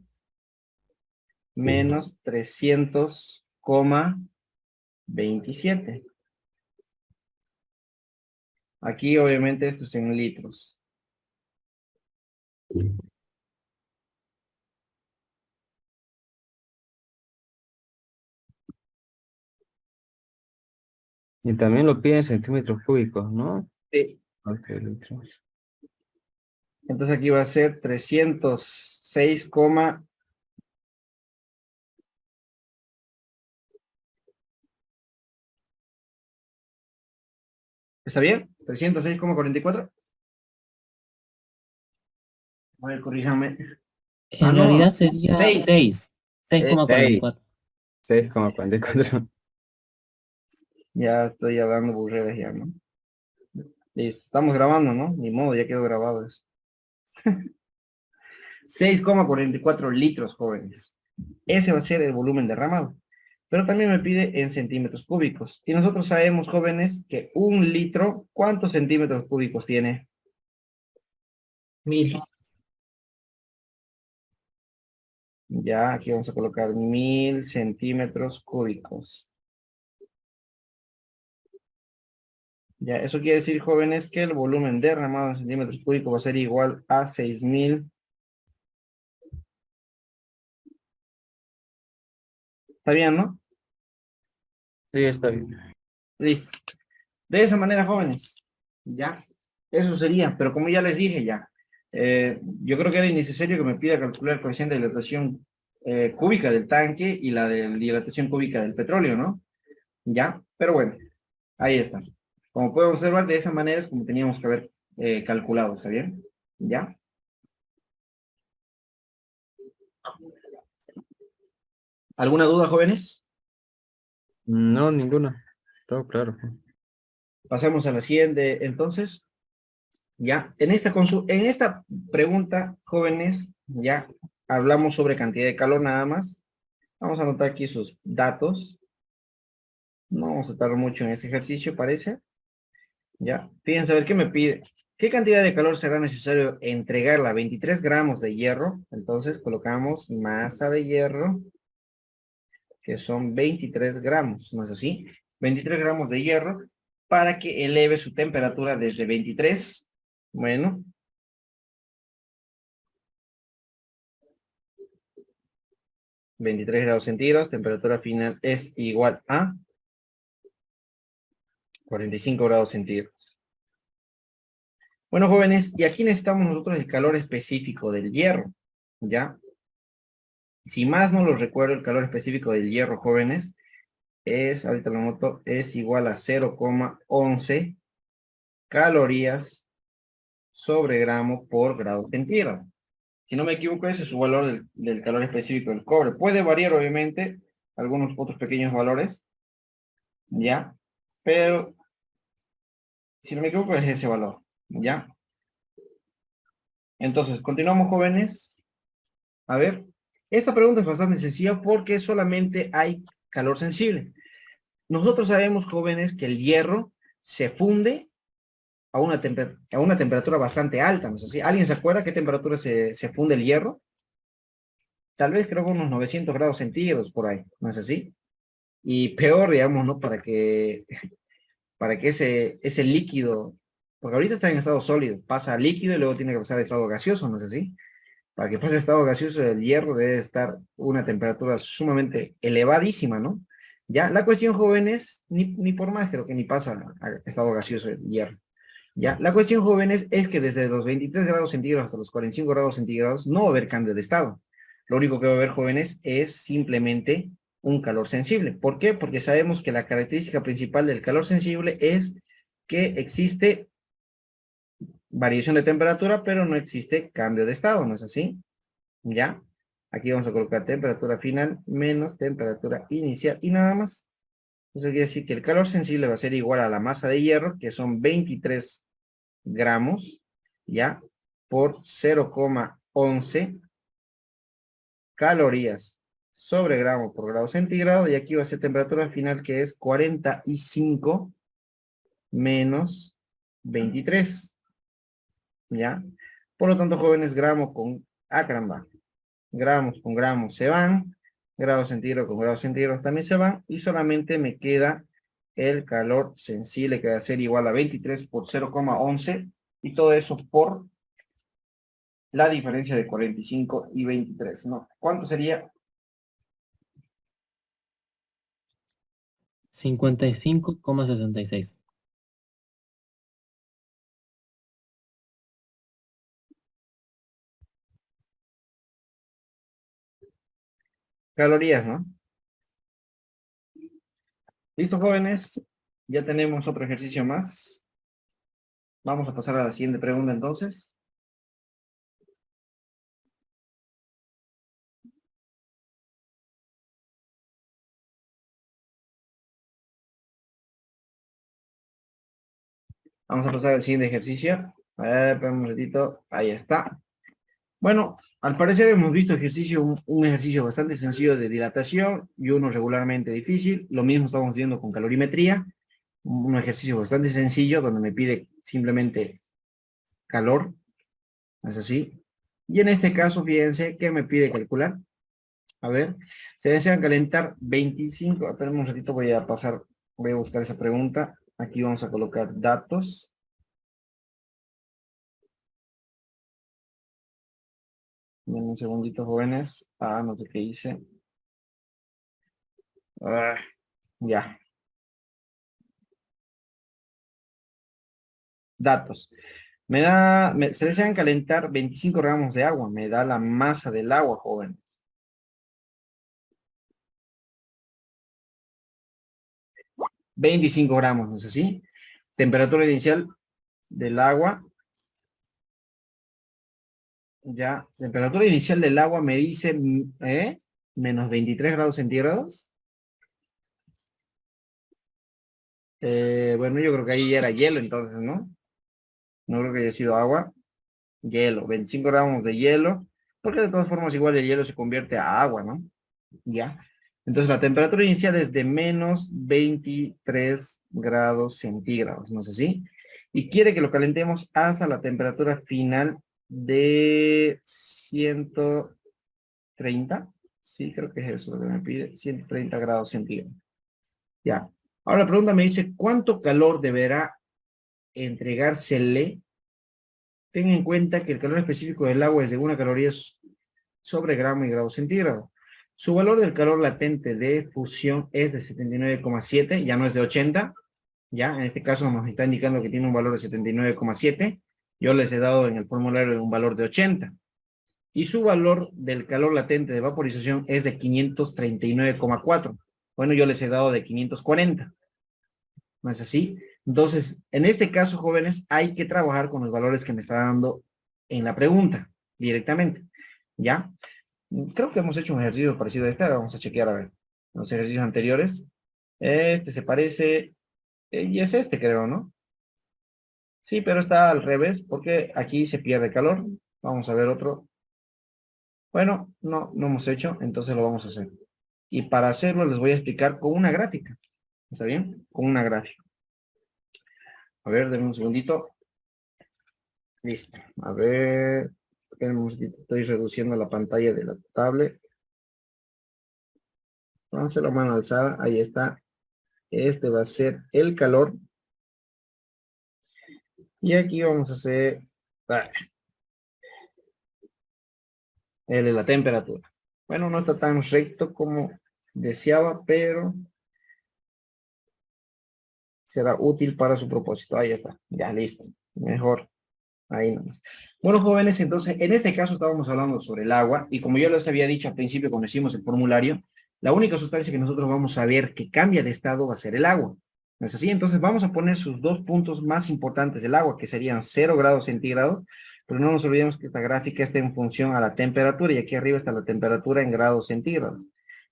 menos 300,27. Aquí obviamente esto es en litros. Y también lo piden en centímetros cúbicos, ¿no? Sí. Ok, litros. Entonces aquí va a ser 306, ¿está bien? 306,44. A ver, corríjame. Ah, En no, realidad sería 6. 6. 6. 6,44. 6,44. Ya estoy hablando burreras ya, ¿no? Listo, estamos grabando, ¿no? Ni modo, ya quedó grabado eso. 6,44 litros, jóvenes. Ese va a ser el volumen derramado. Pero también me pide en centímetros cúbicos. Y nosotros sabemos, jóvenes, que un litro, ¿cuántos centímetros cúbicos tiene? 1000. Ya, aquí vamos a colocar 1000 centímetros cúbicos. Ya, eso quiere decir, jóvenes, que el volumen derramado en centímetros cúbicos va a ser igual a 6000. ¿Está bien, no? Sí, está bien. Listo. De esa manera, jóvenes. Ya. Eso sería. Pero como ya les dije ya, yo creo que era innecesario que me pida calcular el coeficiente de dilatación cúbica del tanque y la de dilatación cúbica del petróleo, ¿no? Ya. Pero bueno, ahí está. Como pueden observar, de esa manera es como teníamos que haber calculado, ¿está bien? ¿Ya? ¿Alguna duda, jóvenes? No, ninguna. Todo claro. Pasamos a la siguiente, entonces. Ya, en esta pregunta, jóvenes, ya hablamos sobre cantidad de calor nada más. Vamos a anotar aquí sus datos. No vamos a tardar mucho en este ejercicio, parece. Ya, fíjense a ver qué me pide. ¿Qué cantidad de calor será necesario entregarla? 23 gramos de hierro. Entonces colocamos masa de hierro, que son 23 gramos, ¿no es así? 23 gramos de hierro para que eleve su temperatura desde 23. Bueno, 23 grados centígrados, temperatura final es igual a 45 grados centígrados. Bueno, jóvenes, y aquí necesitamos nosotros el calor específico del hierro, ¿ya? Si más no lo recuerdo, el calor específico del hierro, jóvenes, es, ahorita lo noto, es igual a 0,11 calorías sobre gramo por grado centígrado. Si no me equivoco, ese es su valor del calor específico del cobre. Puede variar, obviamente, algunos otros pequeños valores, ¿ya? Pero si no me equivoco, es ese valor, ¿ya? Entonces, continuamos, jóvenes. A ver, esta pregunta es bastante sencilla porque solamente hay calor sensible. Nosotros sabemos, jóvenes, que el hierro se funde a una temperatura bastante alta, ¿no es así? ¿Alguien se acuerda a qué temperatura se funde el hierro? Tal vez creo que unos 900 grados centígrados por ahí, ¿no es así? Y peor, digamos, ¿no? Para que ese líquido, porque ahorita está en estado sólido, pasa a líquido y luego tiene que pasar a estado gaseoso, ¿no es así? Para que pase a estado gaseoso, el hierro debe estar a una temperatura sumamente elevadísima, ¿no? Ya, la cuestión, jóvenes, ni por más creo que ni pasa a estado gaseoso el hierro. Ya, la cuestión, jóvenes, es que desde los 23 grados centígrados hasta los 45 grados centígrados no va a haber cambio de estado. Lo único que va a haber, jóvenes, es simplemente un calor sensible. ¿Por qué? Porque sabemos que la característica principal del calor sensible es que existe variación de temperatura, pero no existe cambio de estado, ¿no es así? ¿Ya? Aquí vamos a colocar temperatura final menos temperatura inicial y nada más. Eso quiere decir que el calor sensible va a ser igual a la masa de hierro, que son 23 gramos, ¿ya? Por 0,11 calorías sobre gramo por grado centígrado. Y aquí va a ser temperatura final, que es 45 menos 23, ¿ya? Por lo tanto, jóvenes, gramo con... Ah, caramba. Gramos con gramos se van, grados centígrados con grados centígrados también se van, y solamente me queda el calor sensible, que va a ser igual a 23 por 0,11, y todo eso por la diferencia de 45 y 23, ¿no? ¿Cuánto sería? 55,66. Calorías, ¿no? ¿Listo, jóvenes? Ya tenemos otro ejercicio más. Vamos a pasar a la siguiente pregunta, entonces. Vamos a pasar al siguiente ejercicio. A ver, espérame un ratito. Ahí está. Bueno, al parecer hemos visto un ejercicio bastante sencillo de dilatación y uno regularmente difícil. Lo mismo estamos viendo con calorimetría. Un ejercicio bastante sencillo donde me pide simplemente calor. ¿Es así? Y en este caso, fíjense que me pide calcular. A ver, se desean calentar 25. Esperen un ratito, voy a buscar esa pregunta. Aquí vamos a colocar datos. Denme un segundito, jóvenes. Ah, no sé qué hice. Ah, ya. Datos. Se desean calentar 25 gramos de agua. Me da la masa del agua, jóvenes. 25 gramos, ¿no es así? Temperatura inicial del agua Ya, temperatura inicial del agua me dice, menos 23 grados centígrados. Bueno, yo creo que ahí ya era hielo entonces, ¿no? No creo que haya sido agua. Hielo, 25 gramos de hielo. Porque de todas formas igual el hielo se convierte a agua, ¿no? Ya. Entonces la temperatura inicial es de menos 23 grados centígrados, ¿no es así? Y quiere que lo calentemos hasta la temperatura final de 130. Sí, creo que es eso lo que me pide. 130 grados centígrados. Ya. Ahora la pregunta me dice, ¿cuánto calor deberá entregársele? Ten en cuenta que el calor específico del agua es de 1 caloría sobre gramo y grado centígrado. Su valor del calor latente de fusión es de 79,7, ya no es de 80. Ya, en este caso nos está indicando que tiene un valor de 79,7. Yo les he dado en el formulario un valor de 80. Y su valor del calor latente de vaporización es de 539,4. Bueno, yo les he dado de 540. ¿No es así? Entonces, en este caso, jóvenes, hay que trabajar con los valores que me está dando en la pregunta, directamente. ¿Ya? Creo que hemos hecho un ejercicio parecido a este. Vamos a chequear a ver. Los ejercicios anteriores. Este se parece, y es este, creo, ¿no? Sí, pero está al revés, porque aquí se pierde calor. Vamos a ver otro. Bueno, no hemos hecho, entonces lo vamos a hacer. Y para hacerlo les voy a explicar con una gráfica. ¿Está bien? Con una gráfica. A ver, denme un segundito. Listo. A ver, estoy reduciendo la pantalla de la tablet. Vamos a hacer la mano alzada. Ahí está. Este va a ser el calor. Y aquí vamos a hacer la temperatura. Bueno, no está tan recto como deseaba, pero será útil para su propósito. Ahí está. Ya, listo. Mejor. Ahí nomás. Bueno, jóvenes, entonces, en este caso estábamos hablando sobre el agua, y como yo les había dicho al principio cuando hicimos el formulario, la única sustancia que nosotros vamos a ver que cambia de estado va a ser el agua. ¿No es así? Entonces vamos a poner sus dos puntos más importantes del agua, que serían 0 grados centígrados, pero no nos olvidemos que esta gráfica está en función a la temperatura, y aquí arriba está la temperatura en grados centígrados.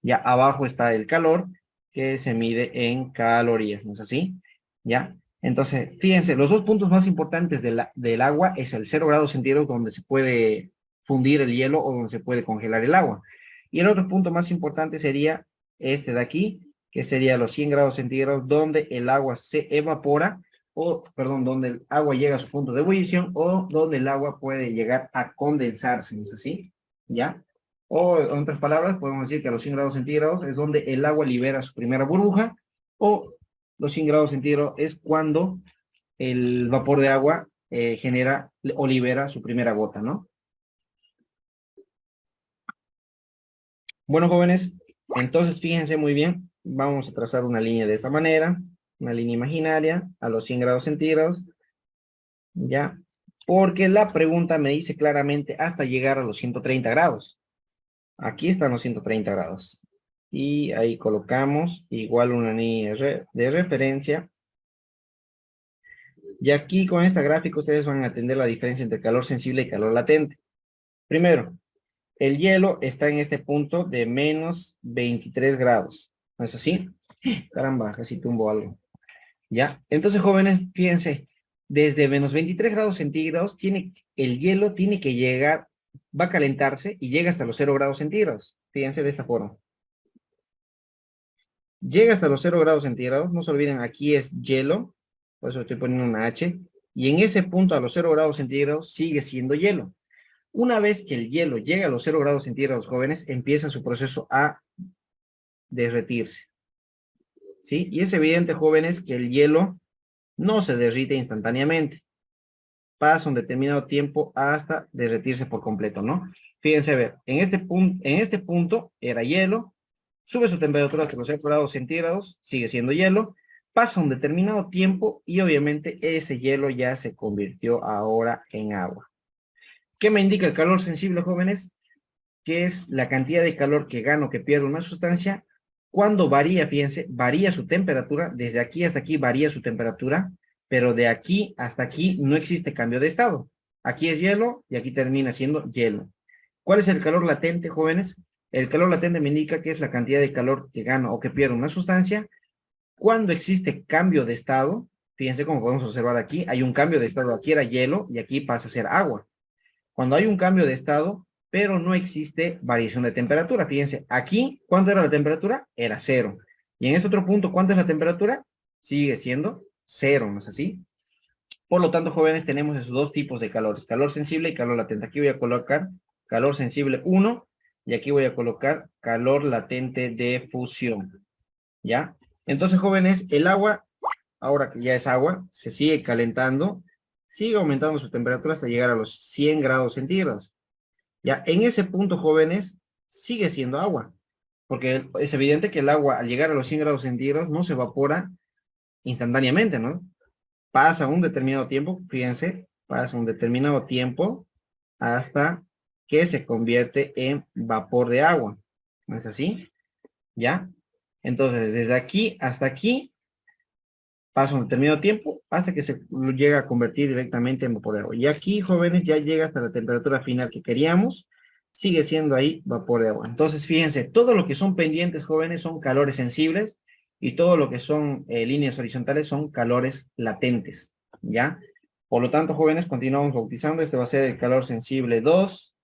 Ya abajo está el calor, que se mide en calorías, ¿no es así? ¿Ya? Entonces, fíjense, los dos puntos más importantes del agua es el 0 grados centígrados, donde se puede fundir el hielo o donde se puede congelar el agua. Y el otro punto más importante sería este de aquí, que sería los 100 grados centígrados, donde el agua se evapora, o, perdón, donde el agua llega a su punto de ebullición, o donde el agua puede llegar a condensarse, ¿no es así? ¿Ya? O, en otras palabras, podemos decir que a los 100 grados centígrados es donde el agua libera su primera burbuja, o los 100 grados centígrados es cuando el vapor de agua genera o libera su primera gota, ¿no? Bueno, jóvenes, entonces fíjense muy bien, vamos a trazar una línea de esta manera, una línea imaginaria a los 100 grados centígrados, ¿ya? Porque la pregunta me dice claramente hasta llegar a los 130 grados. Aquí están los 130 grados. Y ahí colocamos igual una línea de referencia. Y aquí con esta gráfica ustedes van a entender la diferencia entre calor sensible y calor latente. Primero, el hielo está en este punto de menos 23 grados. ¿No es así? Caramba, casi tumbo algo. ¿Ya? Entonces, jóvenes, fíjense, desde menos 23 grados centígrados, el hielo tiene que llegar, va a calentarse y llega hasta los 0 grados centígrados. Fíjense de esta forma. Llega hasta los 0 grados centígrados. No se olviden, aquí es hielo. Por eso estoy poniendo una H. Y en ese punto, a los 0 grados centígrados, sigue siendo hielo. Una vez que el hielo llega a los 0 grados centígrados, jóvenes, empieza su proceso a derretirse. ¿Sí? Y es evidente, jóvenes, que el hielo no se derrite instantáneamente. Pasa un determinado tiempo hasta derretirse por completo, ¿no? Fíjense, a ver, en este punto era hielo, sube su temperatura hasta los 0 grados centígrados, sigue siendo hielo, pasa un determinado tiempo y obviamente ese hielo ya se convirtió ahora en agua. ¿Qué me indica el calor sensible, jóvenes? Que es la cantidad de calor que gana o que pierde una sustancia cuando varía, fíjense, varía su temperatura, desde aquí hasta aquí varía su temperatura, pero de aquí hasta aquí no existe cambio de estado. Aquí es hielo y aquí termina siendo hielo. ¿Cuál es el calor latente, jóvenes? El calor latente me indica que es la cantidad de calor que gana o que pierde una sustancia cuando existe cambio de estado. Fíjense cómo podemos observar aquí, hay un cambio de estado. Aquí era hielo y aquí pasa a ser agua. Cuando hay un cambio de estado, pero no existe variación de temperatura. Fíjense, aquí, ¿cuánto era la temperatura? Era 0. Y en este otro punto, ¿cuánto es la temperatura? Sigue siendo 0, ¿no es así? Por lo tanto, jóvenes, tenemos esos dos tipos de calores, calor sensible y calor latente. Aquí voy a colocar calor sensible 1 y aquí voy a colocar calor latente de fusión. ¿Ya? Entonces, jóvenes, el agua, ahora que ya es agua, se sigue calentando, sigue aumentando su temperatura hasta llegar a los 100 grados centígrados. Ya, en ese punto, jóvenes, sigue siendo agua, porque es evidente que el agua al llegar a los 100 grados centígrados no se evapora instantáneamente, ¿no? Pasa un determinado tiempo, fíjense, pasa un determinado tiempo hasta que se convierte en vapor de agua. ¿No es así? ¿Ya? Entonces, desde aquí hasta aquí pasa un determinado tiempo hasta que se llega a convertir directamente en vapor de agua. Y aquí, jóvenes, ya llega hasta la temperatura final que queríamos. Sigue siendo ahí vapor de agua. Entonces, fíjense, todo lo que son pendientes, jóvenes, son calores sensibles y todo lo que son líneas horizontales son calores latentes, ¿ya? Por lo tanto, jóvenes, continuamos bautizando. Este va a ser el calor sensible 2.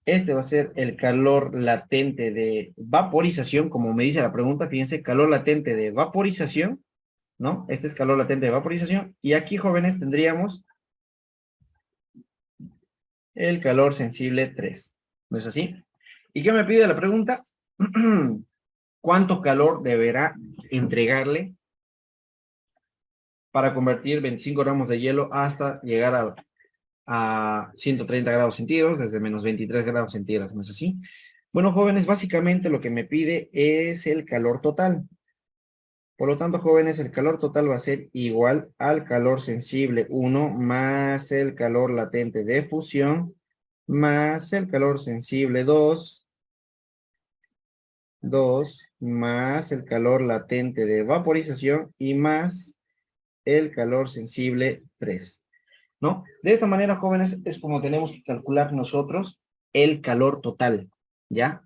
Este va a ser el calor latente de vaporización, como me dice la pregunta, fíjense, calor latente de vaporización, ¿no? Este es calor latente de vaporización. Y aquí, jóvenes, tendríamos el calor sensible 3. ¿No es así? ¿Y qué me pide la pregunta? ¿Cuánto calor deberá entregarle para convertir 25 gramos de hielo hasta llegar a 130 grados centígrados, desde menos 23 grados centígrados? ¿No es así? Bueno, jóvenes, básicamente lo que me pide es el calor total. Por lo tanto, jóvenes, el calor total va a ser igual al calor sensible 1 más el calor latente de fusión más el calor sensible 2 más el calor latente de vaporización y más el calor sensible 3. ¿No? De esta manera, jóvenes, es como tenemos que calcular nosotros el calor total, ¿ya?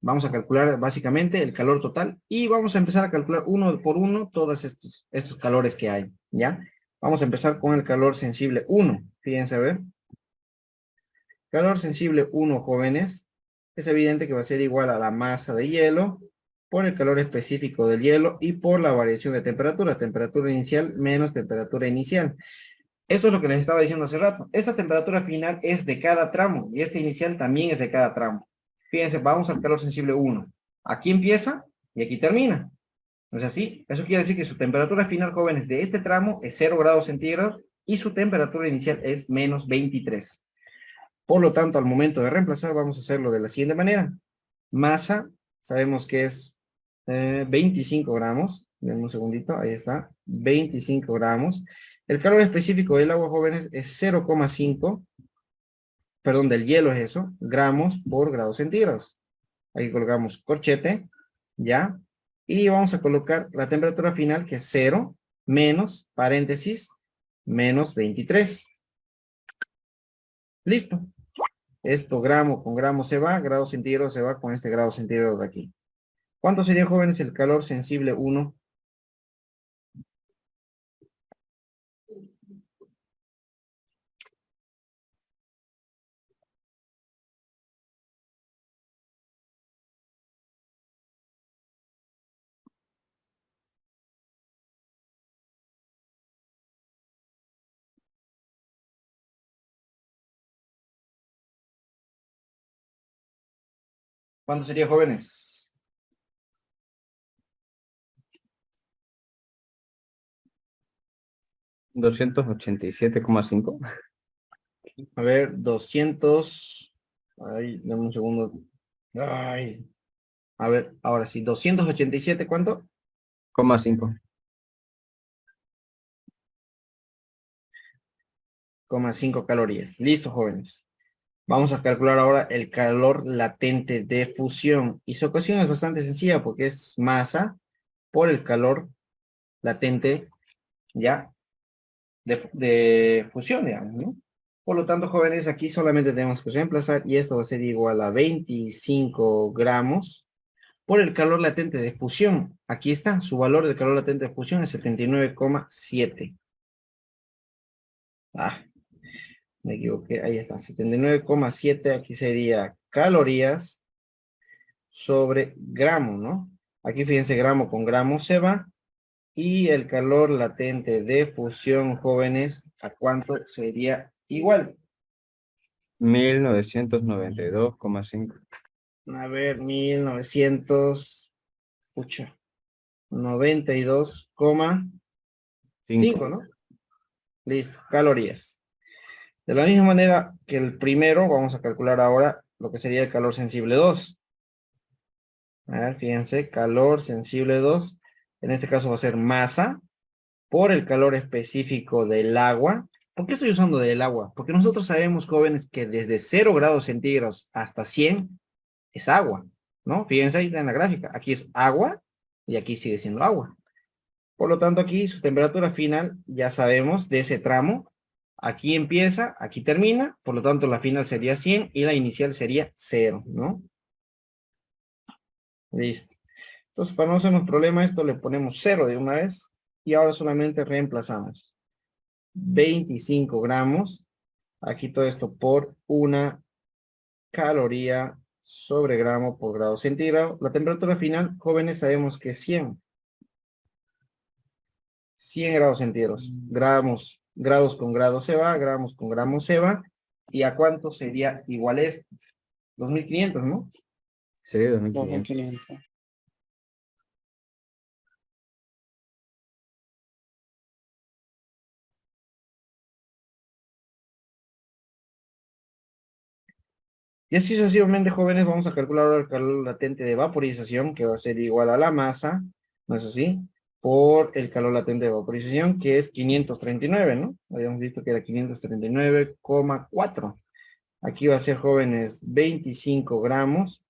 Vamos a calcular básicamente el calor total y vamos a empezar a calcular uno por uno todos estos calores que hay, ¿ya? Vamos a empezar con el calor sensible 1. Fíjense, a ver. Calor sensible 1, jóvenes, es evidente que va a ser igual a la masa de hielo por el calor específico del hielo y por la variación de temperatura, temperatura inicial menos temperatura inicial. Esto es lo que les estaba diciendo hace rato. Esta temperatura final es de cada tramo y esta inicial también es de cada tramo. Fíjense, vamos al calor sensible 1. Aquí empieza y aquí termina. ¿No es así? Eso quiere decir que su temperatura final, jóvenes, de este tramo es 0 grados centígrados y su temperatura inicial es menos 23. Por lo tanto, al momento de reemplazar, vamos a hacerlo de la siguiente manera. Masa, sabemos que es 25 gramos. Denme un segundito, ahí está. 25 gramos. El calor específico del agua, jóvenes, es 0,5. Perdón, del hielo es eso. Gramos por grados centígrados. Ahí colocamos corchete, ¿ya? Y vamos a colocar la temperatura final, que es 0, menos, paréntesis, menos 23. Listo. Esto gramo con gramo se va, grado centígrado se va con este grado centígrado de aquí. ¿Cuánto sería, jóvenes, el calor sensible 1? ¿Cuánto sería, jóvenes? $287,5. A ver, 200. Ay, dame un segundo. Ay. A ver, ahora sí, 287, ¿cuánto? 5. 0,5 calorías. Listo, jóvenes. Vamos a calcular ahora el calor latente de fusión. Y su ecuación es bastante sencilla porque es masa por el calor latente, ¿ya? de fusión, digamos, ¿no? Por lo tanto, jóvenes, aquí solamente tenemos que reemplazar y esto va a ser igual a 25 gramos por el calor latente de fusión. Aquí está, su valor del calor latente de fusión es 79,7. Ah, me equivoqué, ahí está, 79,7, aquí sería calorías sobre gramo, ¿no? Aquí fíjense, gramo con gramo se va. Y el calor latente de fusión, jóvenes, ¿a cuánto sería igual? 1992,5. A ver, 1992,5, 5. ¿no? Listo, calorías. De la misma manera que el primero, vamos a calcular ahora lo que sería el calor sensible 2. A ver, fíjense, calor sensible 2. En este caso va a ser masa por el calor específico del agua. ¿Por qué estoy usando del agua? Porque nosotros sabemos, jóvenes, que desde 0 grados centígrados hasta 100 es agua, ¿no? Fíjense ahí en la gráfica. Aquí es agua y aquí sigue siendo agua. Por lo tanto, aquí su temperatura final, ya sabemos, de ese tramo, aquí empieza, aquí termina, por lo tanto la final sería 100 y la inicial sería 0, ¿no? Listo. Entonces, para no hacernos problema, esto le ponemos 0 de una vez y ahora solamente reemplazamos 25 gramos, aquí todo esto por una caloría sobre gramo por grado centígrado. La temperatura final, jóvenes, sabemos que es 100 grados centígrados. Grados con grados se va, gramos con gramos se va. ¿Y a cuánto sería igual esto? 2500, ¿no? Sí, 2500. 2500. Y así sucesivamente, jóvenes, vamos a calcular ahora el calor latente de vaporización, que va a ser igual a la masa, ¿no es así? Por el calor latente de vaporización, que es 539, ¿no? Habíamos visto que era 539,4. Aquí va a ser, jóvenes, 25 gramos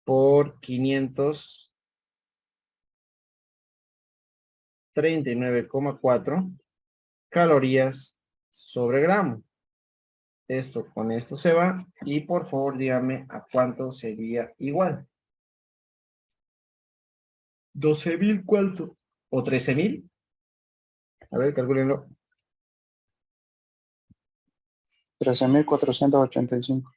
por 539,4 calorías sobre gramo. Esto con esto se va. Y por favor, dígame a cuánto sería igual. 12.000, ¿cuánto? ¿O 13.000? A ver, calcúlenlo. 13.485.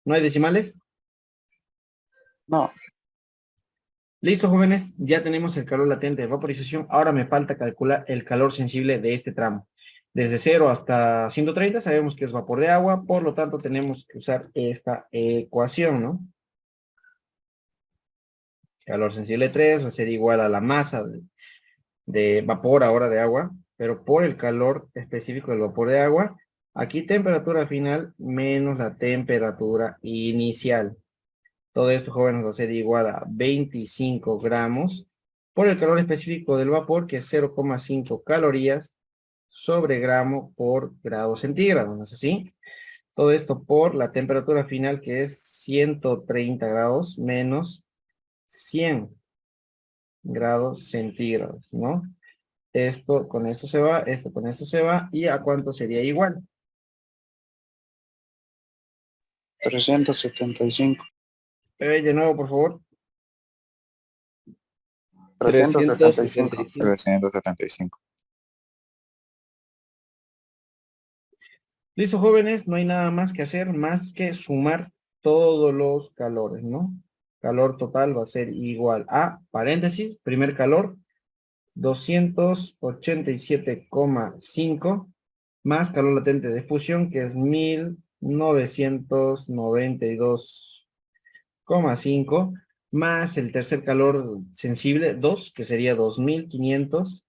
¿No hay decimales? No, Listo, jóvenes. Ya tenemos el calor latente de vaporización. Ahora me falta calcular el calor sensible de este tramo. Desde 0 hasta 130 sabemos que es vapor de agua. Por lo tanto, tenemos que usar esta ecuación, ¿no? Calor sensible 3 va a ser igual a la masa de vapor ahora de agua, pero por el calor específico del vapor de agua. Aquí temperatura final menos la temperatura inicial. Todo esto, jóvenes, va a ser igual a 25 gramos por el calor específico del vapor, que es 0,5 calorías sobre gramo por grado centígrado, ¿no es así? Todo esto por la temperatura final, que es 130 grados menos 100 grados centígrados, ¿no? Esto con esto se va, esto con esto se va, ¿y a cuánto sería igual? 375. De nuevo, por favor. 375. 375. Listo, jóvenes, no hay nada más que hacer más que sumar todos los calores, ¿no? Calor total va a ser igual a, paréntesis, primer calor, 287,5 más calor latente de fusión, que es 1992,5 más el tercer calor sensible, 2, que sería 2500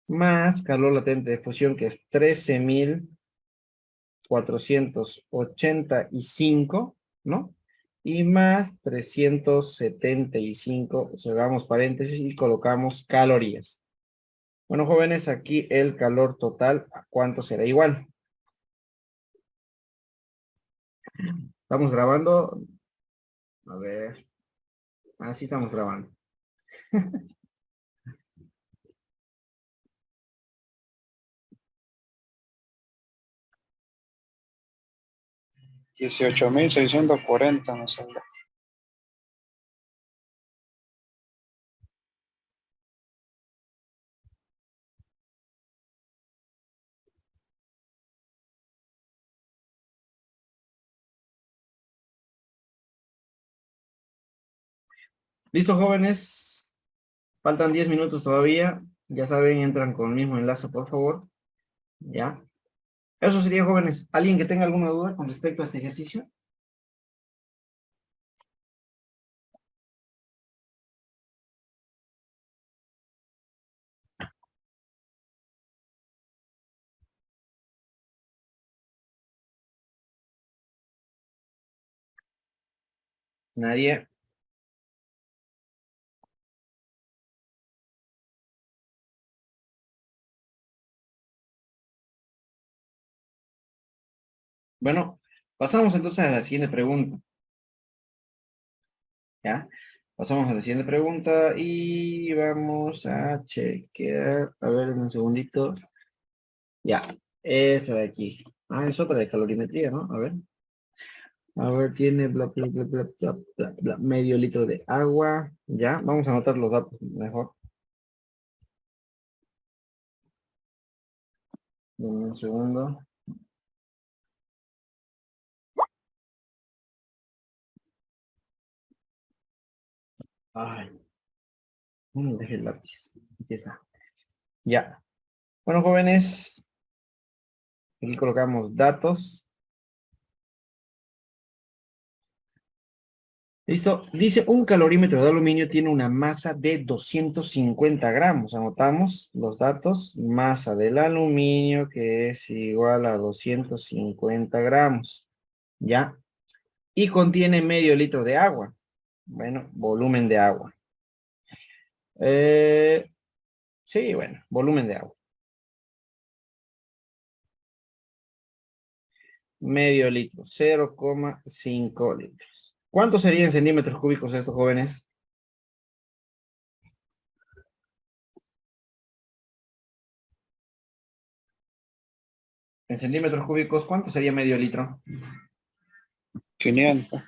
más calor latente de fusión, que es 13.485, ¿no? Y más 375, cerramos paréntesis y colocamos calorías. Bueno, jóvenes, aquí el calor total, ¿a cuánto será igual? Estamos grabando. A ver. Así estamos grabando. 18.640 me sale. ¿Listo, jóvenes? Faltan 10 minutos todavía. Ya saben, entran con el mismo enlace, por favor. ¿Ya? Eso sería, jóvenes. ¿Alguien que tenga alguna duda con respecto a este ejercicio? Nadie. Bueno, pasamos entonces a la siguiente pregunta. ¿Ya? Pasamos a la siguiente pregunta y vamos a chequear. A ver, un segundito. Ya, esa de aquí. Ah, es otra de calorimetría, ¿no? A ver, tiene bla, bla, bla, bla, bla, bla, bla, medio litro de agua. Ya, vamos a anotar los datos mejor. Dame un segundo. Ay, dejé el lápiz. Aquí está. Ya. Bueno, jóvenes, aquí colocamos datos. Listo. Dice, un calorímetro de aluminio tiene una masa de 250 gramos. Anotamos los datos. Masa del aluminio que es igual a 250 gramos. ¿Ya? Y contiene medio litro de agua. Bueno, volumen de agua. Sí, bueno, volumen de agua. Medio litro, 0,5 litros. ¿Cuánto serían centímetros cúbicos estos jóvenes? En centímetros cúbicos, ¿cuánto sería medio litro? 500.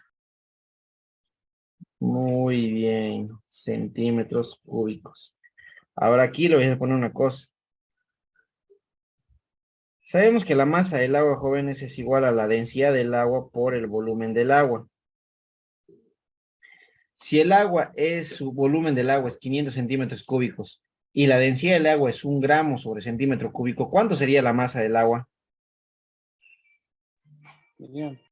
Muy bien, centímetros cúbicos. Ahora aquí le voy a poner una cosa. Sabemos que la masa del agua, jóvenes, es igual a la densidad del agua por el volumen del agua. Si el agua es, su volumen del agua es 500 centímetros cúbicos y la densidad del agua es 1 gramo sobre centímetro cúbico, ¿cuánto sería la masa del agua? 500.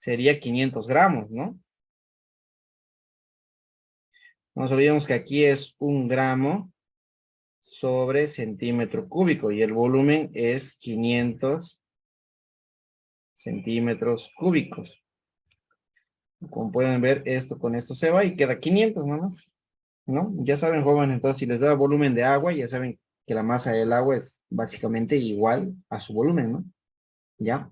Sería 500 gramos, ¿no? No nos olvidemos que aquí es 1 gramo sobre centímetro cúbico y el volumen es 500 centímetros cúbicos. Como pueden ver, esto con esto se va y queda 500 nomás, ¿no? Ya saben, jóvenes, entonces si les da volumen de agua, ya saben que la masa del agua es básicamente igual a su volumen, ¿no? ¿Ya?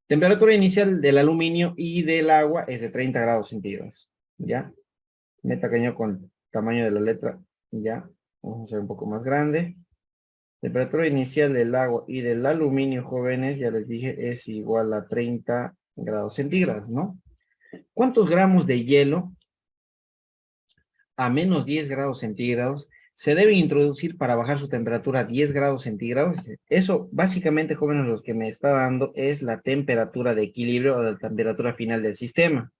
Temperatura inicial del aluminio y del agua es de 30 grados centígrados, ¿ya? Meta pequeño con tamaño de la letra, ¿ya? Vamos a hacer un poco más grande. Temperatura inicial del agua y del aluminio, jóvenes, ya les dije, es igual a 30 grados centígrados, ¿no? ¿Cuántos gramos de hielo a menos 10 grados centígrados se deben introducir para bajar su temperatura a 10 grados centígrados? Eso, básicamente, jóvenes, lo que me está dando es la temperatura de equilibrio o la temperatura final del sistema.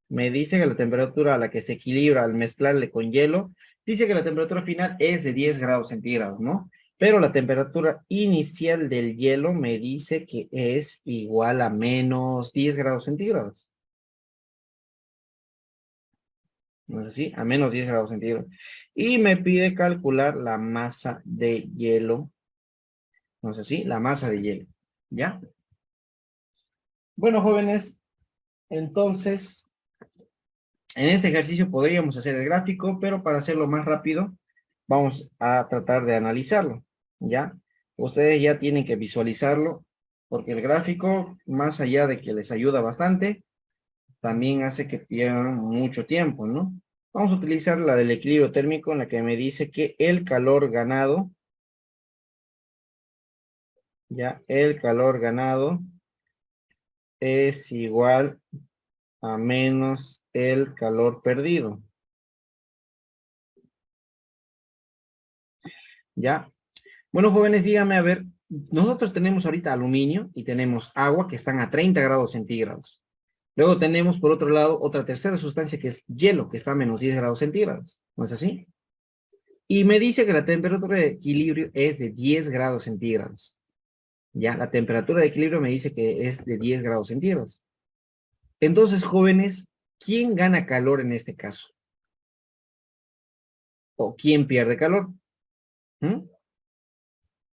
Me dice que la temperatura a la que se equilibra al mezclarle con hielo, dice que la temperatura final es de 10 grados centígrados, ¿no? Pero la temperatura inicial del hielo me dice que es igual a menos 10 grados centígrados. ¿No es así? A menos 10 grados centígrados. Y me pide calcular la masa de hielo. ¿No es así? La masa de hielo. ¿Ya? Bueno, jóvenes, entonces, en este ejercicio podríamos hacer el gráfico, pero para hacerlo más rápido, vamos a tratar de analizarlo. ¿Ya? Ustedes ya tienen que visualizarlo porque el gráfico, más allá de que les ayuda bastante, también hace que pierdan mucho tiempo, ¿no? Vamos a utilizar la del equilibrio térmico, en la que me dice que el calor ganado, ya, el calor ganado es igual a menos el calor perdido. ¿Ya? Bueno, jóvenes, díganme, a ver, nosotros tenemos ahorita aluminio y tenemos agua que están a 30 grados centígrados. Luego tenemos, por otro lado, otra tercera sustancia que es hielo, que está a menos 10 grados centígrados. ¿No es así? Y me dice que la temperatura de equilibrio es de 10 grados centígrados. Ya, la temperatura de equilibrio me dice que es de 10 grados centígrados. Entonces, jóvenes, ¿quién gana calor en este caso? ¿O quién pierde calor? ¿Mm?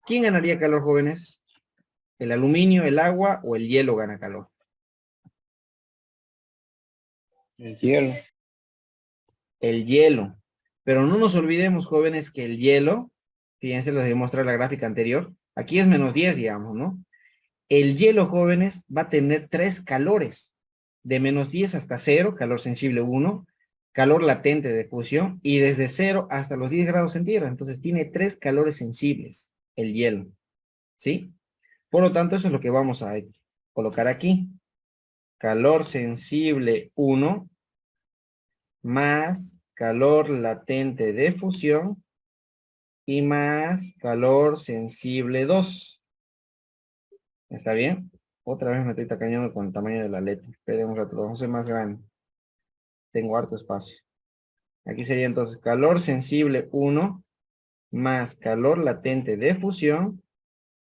¿Quién ganaría calor, jóvenes? ¿El aluminio, el agua o el hielo gana calor? El hielo. El hielo. Pero no nos olvidemos, jóvenes, que el hielo, fíjense, les voy a mostrar la gráfica anterior, aquí es menos 10, digamos, ¿no? El hielo, jóvenes, va a tener 3 calores, de menos 10 hasta 0, calor sensible 1, calor latente de fusión, y desde 0 hasta los 10 grados centígrados. Entonces tiene 3 calores sensibles, el hielo, ¿sí? Por lo tanto, eso es lo que vamos a colocar aquí. Calor sensible 1 más calor latente de fusión y más calor sensible 2. ¿Está bien? Otra vez me estoy tacañando con el tamaño de la letra. Esperen un rato, lo vamos a hacer más grande. Tengo harto espacio. Aquí sería entonces calor sensible 1 más calor latente de fusión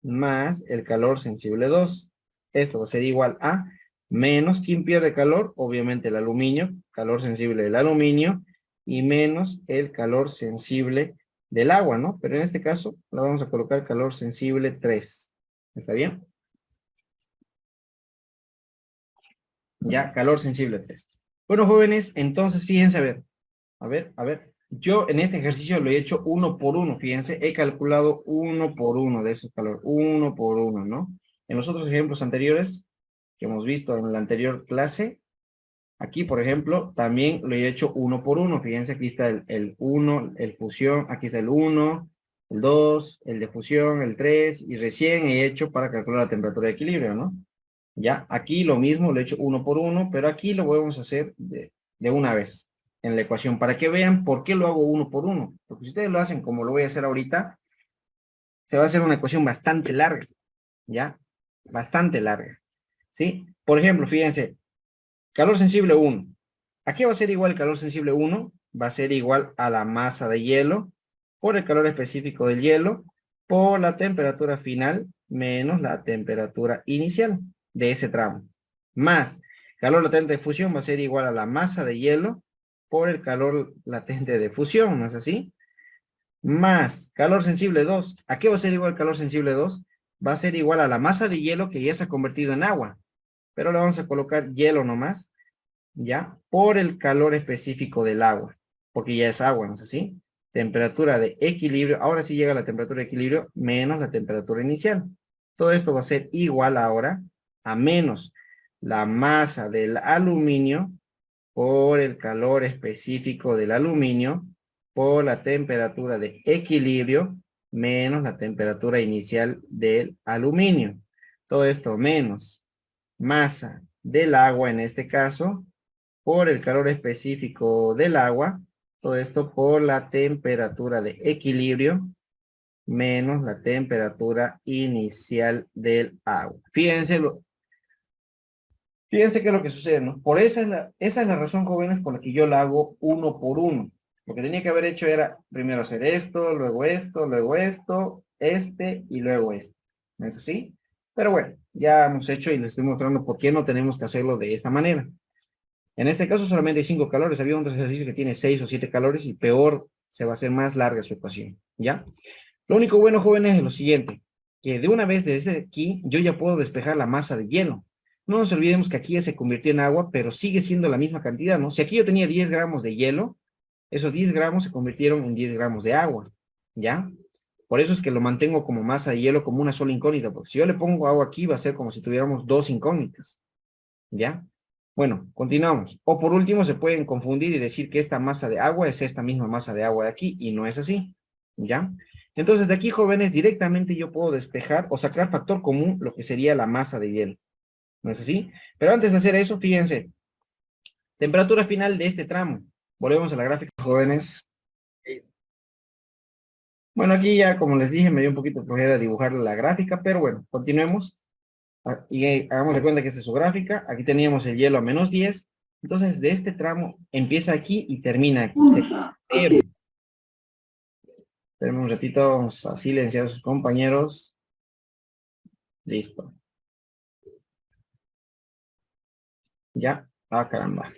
más el calor sensible 2. Esto va a ser igual a menos, ¿quién pierde calor? Obviamente el aluminio, calor sensible del aluminio, y menos el calor sensible del agua, ¿no? Pero en este caso le vamos a colocar calor sensible 3. ¿Está bien? Ya, calor sensible 3. Bueno, jóvenes, entonces fíjense, a ver. Yo en este ejercicio lo he hecho 1 por 1, fíjense, he calculado 1 por 1 de esos calor, 1 por 1, ¿no? En los otros ejemplos anteriores que hemos visto en la anterior clase, aquí, por ejemplo, también lo he hecho 1 por 1. Fíjense, aquí está el 1, el fusión, aquí está el 1, el 2, el de fusión, el 3, y recién he hecho para calcular la temperatura de equilibrio, ¿no? Ya, aquí lo mismo, lo he hecho 1 por 1, pero aquí lo vamos a hacer de una vez en la ecuación, para que vean por qué lo hago 1 por 1. Porque si ustedes lo hacen como lo voy a hacer ahorita, se va a hacer una ecuación bastante larga, ¿ya? Bastante larga, ¿sí? Por ejemplo, fíjense, calor sensible 1. ¿A qué va a ser igual el calor sensible 1? Va a ser igual a la masa de hielo por el calor específico del hielo por la temperatura final menos la temperatura inicial de ese tramo. Más calor latente de fusión va a ser igual a la masa de hielo por el calor latente de fusión, ¿no es así? Más calor sensible 2. ¿A qué va a ser igual el calor sensible 2? Va a ser igual a la masa de hielo que ya se ha convertido en agua. Pero le vamos a colocar hielo nomás, ¿ya? Por el calor específico del agua, porque ya es agua, ¿no es así? Temperatura de equilibrio, ahora sí llega la temperatura de equilibrio menos la temperatura inicial. Todo esto va a ser igual ahora a menos la masa del aluminio por el calor específico del aluminio por la temperatura de equilibrio menos la temperatura inicial del aluminio. Todo esto menos masa del agua en este caso por el calor específico del agua, todo esto por la temperatura de equilibrio menos la temperatura inicial del agua. Fíjense qué es lo que sucede, ¿no? Por esa es la razón, jóvenes, por la que yo la hago 1 por 1. Lo que tenía que haber hecho era primero hacer esto, luego esto, este y luego este. ¿No es así? Pero bueno, ya hemos hecho y les estoy mostrando por qué no tenemos que hacerlo de esta manera. En este caso solamente hay 5 calores. Había un ejercicio que tiene 6 o 7 calores y peor se va a hacer más larga su ecuación. ¿Ya? Lo único bueno, jóvenes, es lo siguiente. Que de una vez desde aquí yo ya puedo despejar la masa de hielo. No nos olvidemos que aquí ya se convirtió en agua, pero sigue siendo la misma cantidad, ¿no? Si aquí yo tenía 10 gramos de hielo, esos 10 gramos se convirtieron en 10 gramos de agua. ¿Ya? Por eso es que lo mantengo como masa de hielo, como una sola incógnita, porque si yo le pongo agua aquí, va a ser como si tuviéramos dos incógnitas. ¿Ya? Bueno, continuamos. O por último, se pueden confundir y decir que esta masa de agua es esta misma masa de agua de aquí, y no es así. ¿Ya? Entonces, de aquí, jóvenes, directamente yo puedo despejar o sacar factor común lo que sería la masa de hielo. ¿No es así? Pero antes de hacer eso, fíjense. Temperatura final de este tramo. Volvemos a la gráfica, jóvenes. Bueno, aquí ya, como les dije, me dio un poquito de flojera dibujar la gráfica, pero bueno, continuemos. Y hagamos de cuenta que esta es su gráfica. Aquí teníamos el hielo a -10. Entonces, de este tramo empieza aquí y termina aquí. Cero. Espérenme un ratito, vamos a silenciar a sus compañeros. Listo. Ya. Ah, caramba.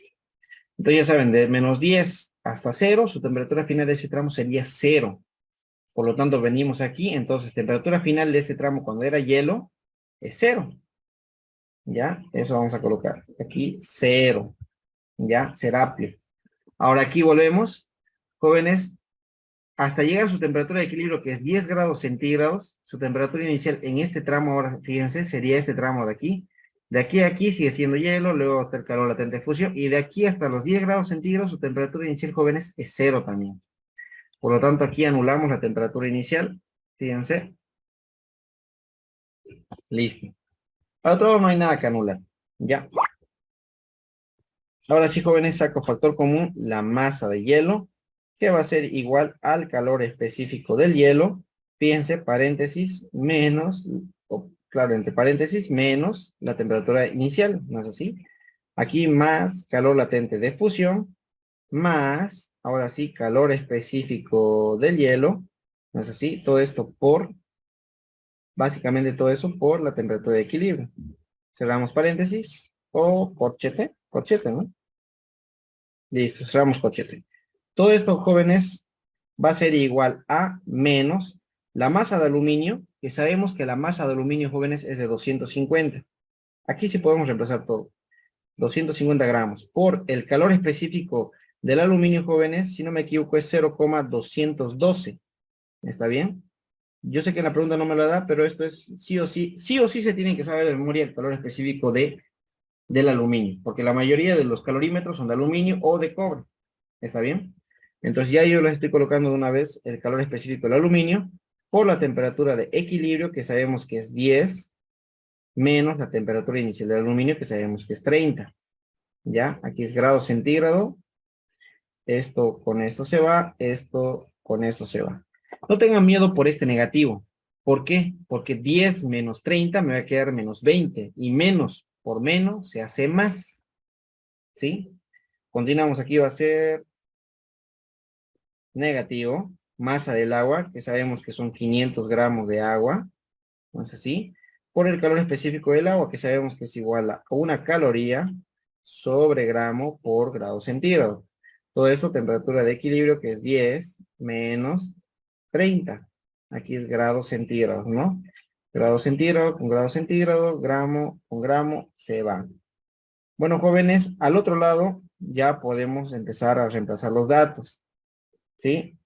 Entonces ya saben, de -10 hasta 0, su temperatura final de ese tramo sería 0. Por lo tanto, venimos aquí. Entonces, temperatura final de este tramo cuando era hielo es 0. ¿Ya? Eso vamos a colocar. Aquí 0. ¿Ya? Serapio. Ahora aquí volvemos. Jóvenes, hasta llegar a su temperatura de equilibrio, que es 10 grados centígrados, su temperatura inicial en este tramo, ahora fíjense, sería este tramo de aquí. De aquí a aquí sigue siendo hielo, luego está el calor latente de fusión, y de aquí hasta los 10 grados centígrados, su temperatura inicial, jóvenes, es 0 también. Por lo tanto, aquí anulamos la temperatura inicial, fíjense. Listo. Para todo no hay nada que anular. Ya. Ahora sí, jóvenes, saco factor común, la masa de hielo, que va a ser igual al calor específico del hielo. Fíjense, paréntesis, menos, o claro, entre paréntesis, menos la temperatura inicial, ¿no es así? Aquí más calor latente de fusión, más, ahora sí, calor específico del hielo, ¿no es así? Todo esto por, básicamente todo eso por la temperatura de equilibrio. Cerramos paréntesis, o corchete, ¿no? Listo, cerramos corchete. Todo esto, jóvenes, va a ser igual a menos la masa de aluminio, que sabemos que la masa de aluminio, jóvenes, es de 250. Aquí sí podemos reemplazar todo. 250 gramos. Por el calor específico del aluminio, jóvenes, si no me equivoco, es 0,212. ¿Está bien? Yo sé que la pregunta no me la da, pero esto es sí o sí se tiene que saber de memoria el calor específico del aluminio, porque la mayoría de los calorímetros son de aluminio o de cobre. ¿Está bien? Entonces ya yo les estoy colocando de una vez el calor específico del aluminio por la temperatura de equilibrio, que sabemos que es 10, menos la temperatura inicial del aluminio, que sabemos que es 30. ¿Ya? Aquí es grado centígrado. Esto con esto se va, esto con esto se va. No tengan miedo por este negativo. ¿Por qué? Porque 10 menos 30 me va a quedar menos 20. Y menos por menos se hace más. ¿Sí? Continuamos, aquí va a ser negativo, masa del agua, que sabemos que son 500 gramos de agua, ¿no es así? Por el calor específico del agua, que sabemos que es igual a una caloría sobre gramo por grado centígrado. Todo eso, temperatura de equilibrio, que es 10 menos 30. Aquí es grados centígrados, ¿no? Grado centígrado con grado centígrado, gramo con gramo, se va. Bueno, jóvenes, al otro lado ya podemos empezar a reemplazar los datos, ¿sí?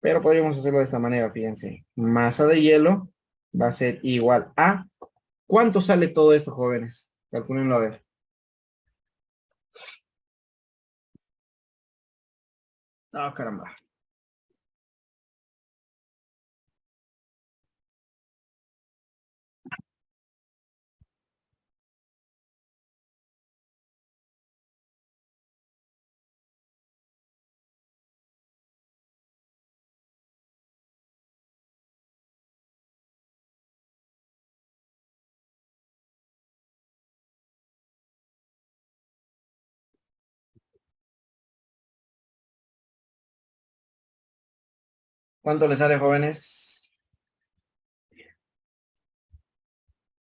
Pero podríamos hacerlo de esta manera, fíjense. Masa de hielo va a ser igual a... ¿Cuánto sale todo esto, jóvenes? Calculenlo a ver. Ah, caramba. ¿Cuánto les sale, jóvenes?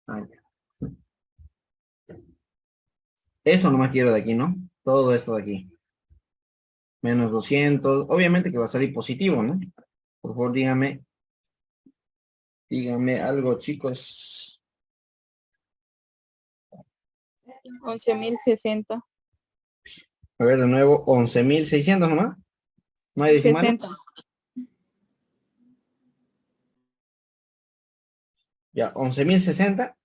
Ah, ya. Eso nomás quiero de aquí, ¿no? Todo esto de aquí. Menos 200. Obviamente que va a salir positivo, ¿no? Por favor, díganme algo, chicos. 11.060. A ver, de nuevo, 11.600 nomás. ¿No hay decimales? 60. Ya, 11.060.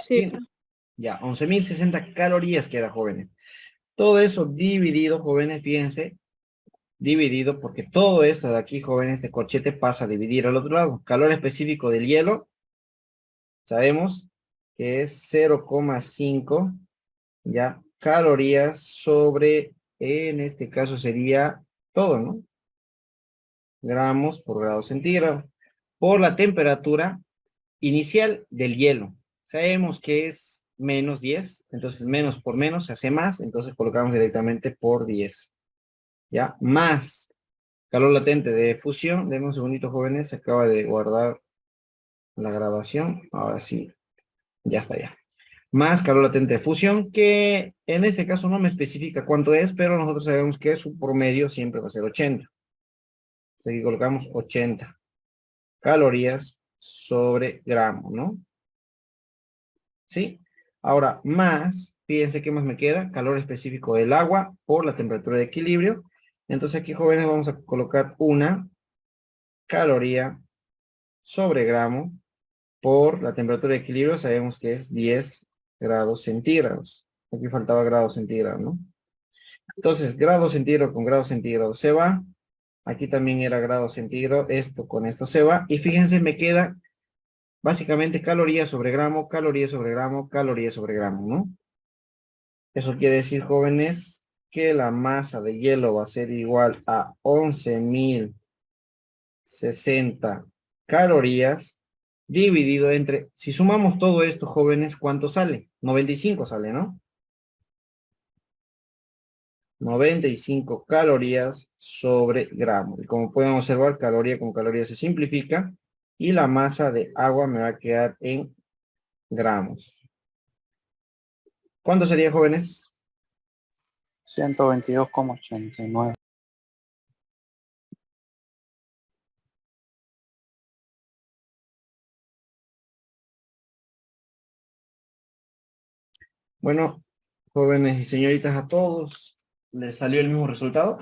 Sí. Ya, 11.060 calorías queda, jóvenes. Todo eso dividido, jóvenes, fíjense, dividido, porque todo eso de aquí, jóvenes, de corchete pasa a dividir al otro lado. Calor específico del hielo, sabemos que es 0,5, ya, calorías sobre, en este caso sería todo, ¿no? Gramos por grado centígrado, por la temperatura inicial del hielo. Sabemos que es menos 10, entonces menos por menos se hace más, entonces colocamos directamente por 10. ¿Ya? Más calor latente de fusión. Denme un segundito, jóvenes, se acaba de guardar la grabación. Ahora sí, ya está ya. Más calor latente de fusión, que en este caso no me especifica cuánto es, pero nosotros sabemos que su promedio siempre va a ser 80. Entonces aquí colocamos 80 calorías sobre gramo, ¿no? ¿Sí? Ahora, más, fíjense qué más me queda, calor específico del agua por la temperatura de equilibrio. Entonces aquí, jóvenes, vamos a colocar una caloría sobre gramo por la temperatura de equilibrio. Sabemos que es 10 grados centígrados. Aquí faltaba grados centígrados, ¿no? Entonces, grado centígrado con grado centígrado se va. Aquí también era grado centígrado. Esto con esto se va. Y fíjense, me queda básicamente calorías sobre gramo, calorías sobre gramo, calorías sobre gramo, ¿no? Eso quiere decir, jóvenes, que la masa de hielo va a ser igual a 11.060 calorías dividido entre, si sumamos todo esto, jóvenes, ¿cuánto sale? 95 sale, ¿no? 95 calorías sobre gramo. Y como pueden observar, caloría con caloría se simplifica y la masa de agua me va a quedar en gramos. ¿Cuánto sería, jóvenes? 122,89. Bueno, jóvenes y señoritas, a todos les salió el mismo resultado.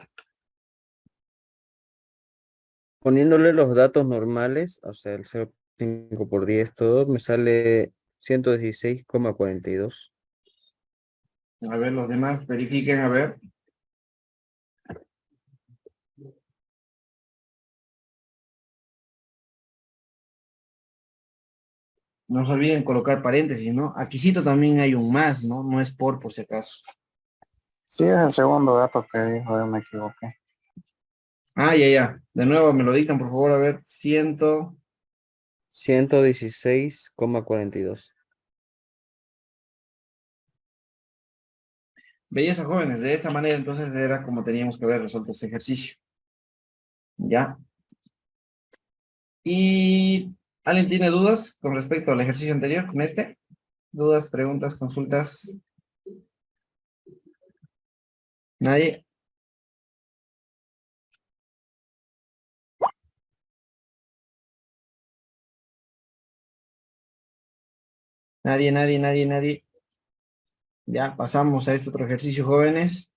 Poniéndole los datos normales, o sea, el 0,5 por 10, todo, me sale 116,42. A ver, los demás verifiquen, a ver. No se olviden colocar paréntesis, ¿no? Aquícito también hay un más, ¿no? No es por si acaso. Sí, es el segundo dato que dijo, yo me equivoqué. Ah, ya. De nuevo, me lo dictan, por favor, a ver. 116,42. Belleza, jóvenes. De esta manera, entonces, era como teníamos que haber resuelto este ejercicio. ¿Ya? ¿Y alguien tiene dudas con respecto al ejercicio anterior, con este? ¿Dudas, preguntas, consultas? ¿Nadie? Nadie. Ya, pasamos a este otro ejercicio, jóvenes.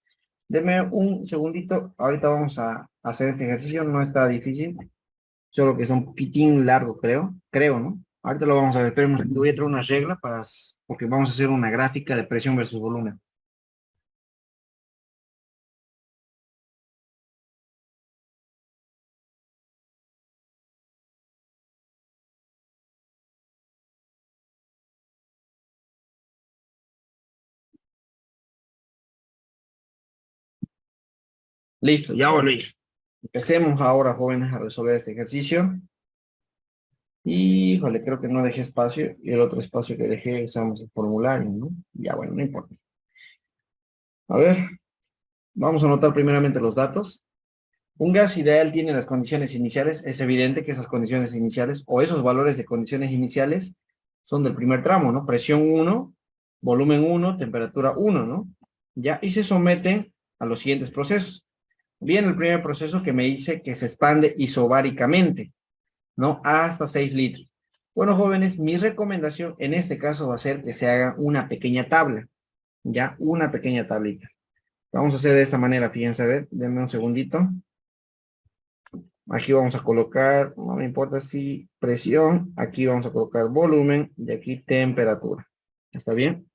Denme un segundito. Ahorita vamos a hacer este ejercicio. No está difícil. Solo que es un poquitín largo, creo. Creo, ¿no? Ahorita lo vamos a ver. Espérenme, voy a traer una regla porque vamos a hacer una gráfica de presión versus volumen. Listo, ya volví. Empecemos ahora, jóvenes, a resolver este ejercicio. Híjole, creo que no dejé espacio. Y el otro espacio que dejé usamos el formulario, ¿no? Ya, bueno, no importa. A ver, vamos a anotar primeramente los datos. Un gas ideal tiene las condiciones iniciales. Es evidente que esas condiciones iniciales o esos valores de condiciones iniciales son del primer tramo, ¿no? Presión 1, volumen 1, temperatura 1, ¿no? Ya, y se someten a los siguientes procesos. Bien, el primer proceso que me dice que se expande isobáricamente, ¿no? Hasta 6 litros. Bueno, jóvenes, mi recomendación en este caso va a ser que se haga una pequeña tabla, ¿ya? Una pequeña tablita. Vamos a hacer de esta manera, fíjense, a ver, denme un segundito. Aquí vamos a colocar, no me importa si presión, aquí vamos a colocar volumen y aquí temperatura. ¿Está bien?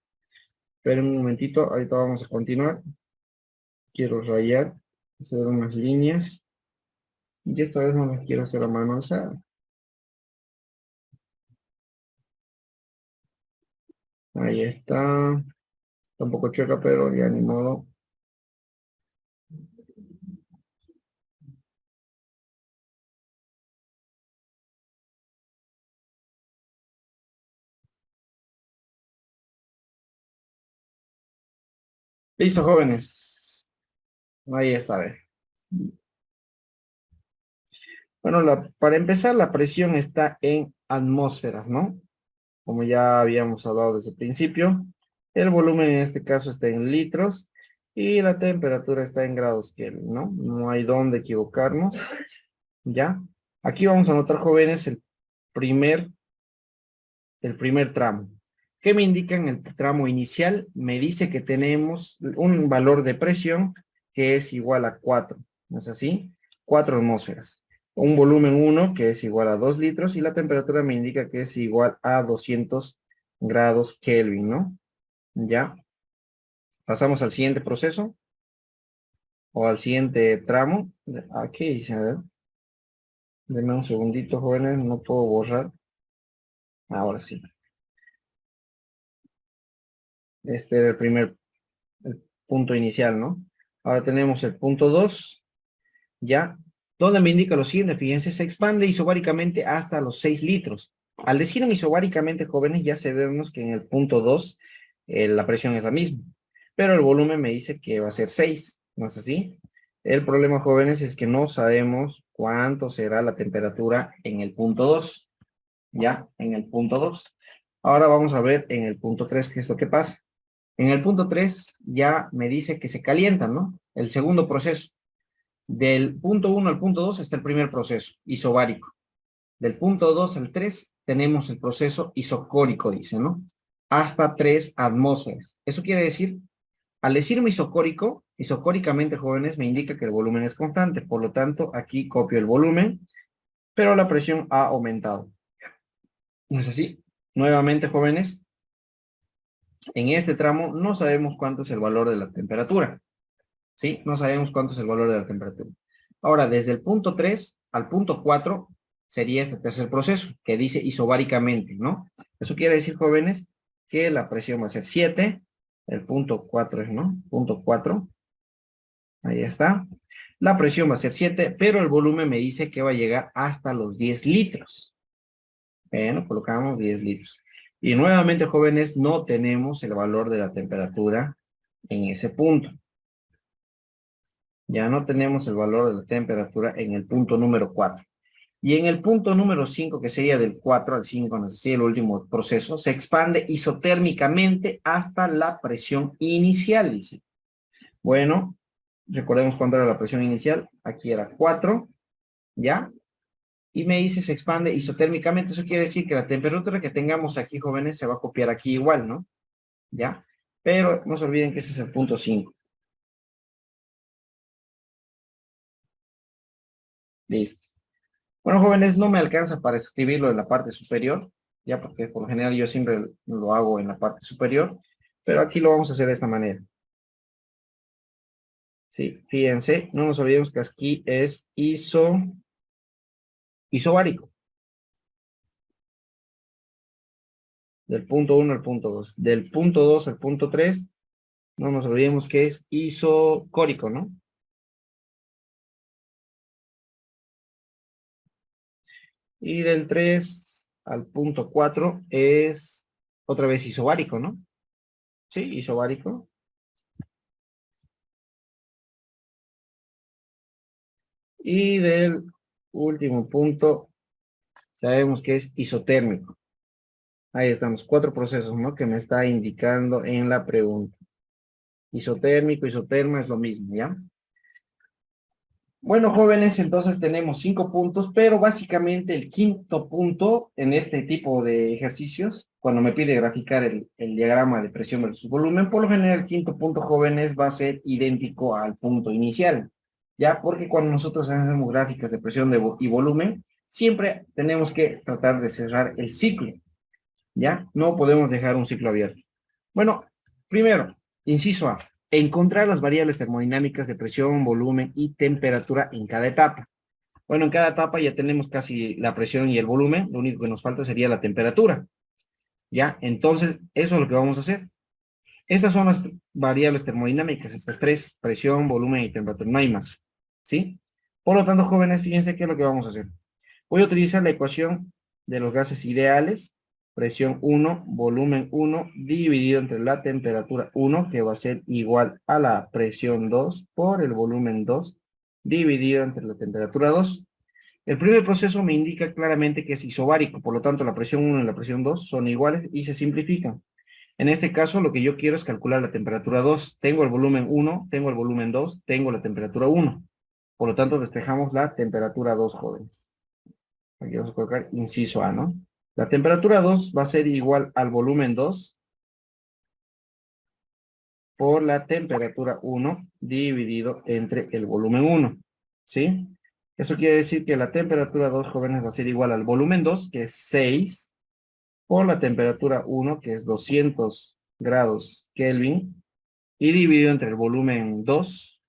Esperen un momentito, ahorita vamos a continuar. Quiero rayar, hacer unas líneas. Y esta vez no las quiero hacer a mano alzada. Ahí está. Está un poco chueca, pero ya ni modo. Listo, jóvenes. Ahí está, a ver. Bueno, para empezar, la presión está en atmósferas, ¿no? Como ya habíamos hablado desde el principio. El volumen en este caso está en litros y la temperatura está en grados Kelvin, ¿no? No hay dónde equivocarnos, ¿ya? Aquí vamos a anotar, jóvenes, primer, el primer tramo. ¿Qué me indica en el tramo inicial? Me dice que tenemos un valor de presión que es igual a 4, ¿no es así? 4 atmósferas. Un volumen 1 que es igual a 2 litros y la temperatura me indica que es igual a 200 grados Kelvin, ¿no? Ya. Pasamos al siguiente proceso o al siguiente tramo. Aquí dice, a ver. Denme un segundito, jóvenes, no puedo borrar. Ahora sí. Este es el punto inicial, ¿no? Ahora tenemos el punto 2, ya, donde me indica lo siguiente, fíjense, se expande isobáricamente hasta los 6 litros. Al decir isobáricamente, jóvenes, ya sabemos que en el punto 2 la presión es la misma, pero el volumen me dice que va a ser 6, ¿no es así? El problema, jóvenes, es que no sabemos cuánto será la temperatura en el punto 2, ya, en el punto 2. Ahora vamos a ver en el punto 3 qué es lo que pasa. En el punto 3 ya me dice que se calientan, ¿no? El segundo proceso. Del punto 1 al punto 2 está el primer proceso, isobárico. Del punto 2 al 3 tenemos el proceso isocórico, dice, ¿no? Hasta 3 atmósferas. Eso quiere decir, al decirme isocórico, isocóricamente, jóvenes, me indica que el volumen es constante. Por lo tanto, aquí copio el volumen, pero la presión ha aumentado. ¿No es así? Nuevamente, jóvenes, en este tramo no sabemos cuánto es el valor de la temperatura. ¿Sí? No sabemos cuánto es el valor de la temperatura. Ahora, desde el punto 3 al punto 4 sería este tercer proceso, que dice isobáricamente, ¿no? Eso quiere decir, jóvenes, que la presión va a ser 7, el punto 4 es, ¿no? Punto 4, ahí está. La presión va a ser 7, pero el volumen me dice que va a llegar hasta los 10 litros. Bueno, colocamos 10 litros. Y nuevamente, jóvenes, no tenemos el valor de la temperatura en ese punto. Ya no tenemos el valor de la temperatura en el punto número 4. Y en el punto número 5, que sería del 4 al 5, no sé si el último proceso, se expande isotérmicamente hasta la presión inicial, dice. Bueno, recordemos cuánto era la presión inicial. Aquí era 4, ¿ya? Y me dice se expande isotérmicamente. Eso quiere decir que la temperatura que tengamos aquí, jóvenes, se va a copiar aquí igual, ¿no? ¿Ya? Pero no se olviden que ese es el punto 5. Listo. Bueno, jóvenes, no me alcanza para escribirlo en la parte superior, ya porque por lo general yo siempre lo hago en la parte superior, pero aquí lo vamos a hacer de esta manera. Sí, fíjense, no nos olvidemos que aquí es isobárico. Del punto 1 al punto 2. Del punto 2 al punto 3, no nos olvidemos que es isocórico, ¿no? Y del 3 al punto 4 es otra vez isobárico, ¿no? Sí, isobárico. Y del último punto sabemos que es isotérmico. Ahí estamos, 4 procesos, ¿no? Que me está indicando en la pregunta. Isotérmico, isoterma es lo mismo, ¿ya? Bueno, jóvenes, entonces tenemos 5 puntos, pero básicamente el quinto punto en este tipo de ejercicios, cuando me pide graficar el diagrama de presión versus volumen, por lo general el quinto punto, jóvenes, va a ser idéntico al punto inicial. ¿ya? Porque cuando nosotros hacemos gráficas de presión y volumen, siempre tenemos que tratar de cerrar el ciclo, ¿ya? No podemos dejar un ciclo abierto. Bueno, primero, inciso A, encontrar las variables termodinámicas de presión, volumen y temperatura en cada etapa. Bueno, en cada etapa ya tenemos casi la presión y el volumen, lo único que nos falta sería la temperatura, ¿ya? Entonces, eso es lo que vamos a hacer. Estas son las variables termodinámicas, estas tres, presión, volumen y temperatura, no hay más, ¿sí? Por lo tanto, jóvenes, fíjense qué es lo que vamos a hacer. Voy a utilizar la ecuación de los gases ideales, presión 1, volumen 1, dividido entre la temperatura 1, que va a ser igual a la presión 2 por el volumen 2, dividido entre la temperatura 2. El primer proceso me indica claramente que es isobárico, por lo tanto la presión 1 y la presión 2 son iguales y se simplifican. En este caso, lo que yo quiero es calcular la temperatura 2. Tengo el volumen 1, tengo el volumen 2, tengo la temperatura 1. Por lo tanto, despejamos la temperatura 2, jóvenes. Aquí vamos a colocar inciso A, ¿no? La temperatura 2 va a ser igual al volumen 2 por la temperatura 1 dividido entre el volumen 1. ¿Sí? Eso quiere decir que la temperatura 2, jóvenes, va a ser igual al volumen 2, que es 6, por la temperatura 1, que es 200 grados Kelvin, y dividido entre el volumen 2,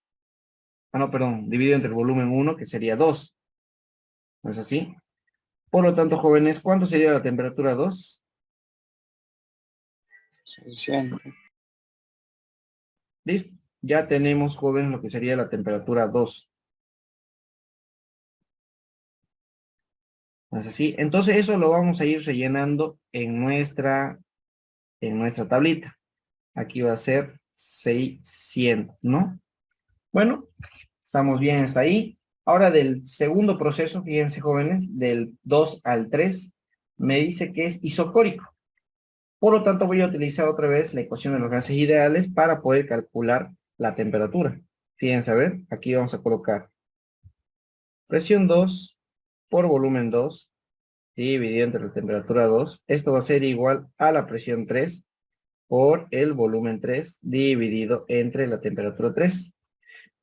dividido entre el volumen 1, que sería 2. ¿No es así? Por lo tanto, jóvenes, ¿cuánto sería la temperatura 2? 600. Listo. Ya tenemos, jóvenes, lo que sería la temperatura 2. ¿No es así? Entonces, eso lo vamos a ir rellenando en nuestra tablita. Aquí va a ser 600, ¿no? Bueno, estamos bien hasta ahí. Ahora del segundo proceso, fíjense, jóvenes, del 2 al 3, me dice que es isocórico. Por lo tanto, voy a utilizar otra vez la ecuación de los gases ideales para poder calcular la temperatura. Fíjense, a ver, aquí vamos a colocar presión 2 por volumen 2 dividido entre la temperatura 2. Esto va a ser igual a la presión 3 por el volumen 3 dividido entre la temperatura 3.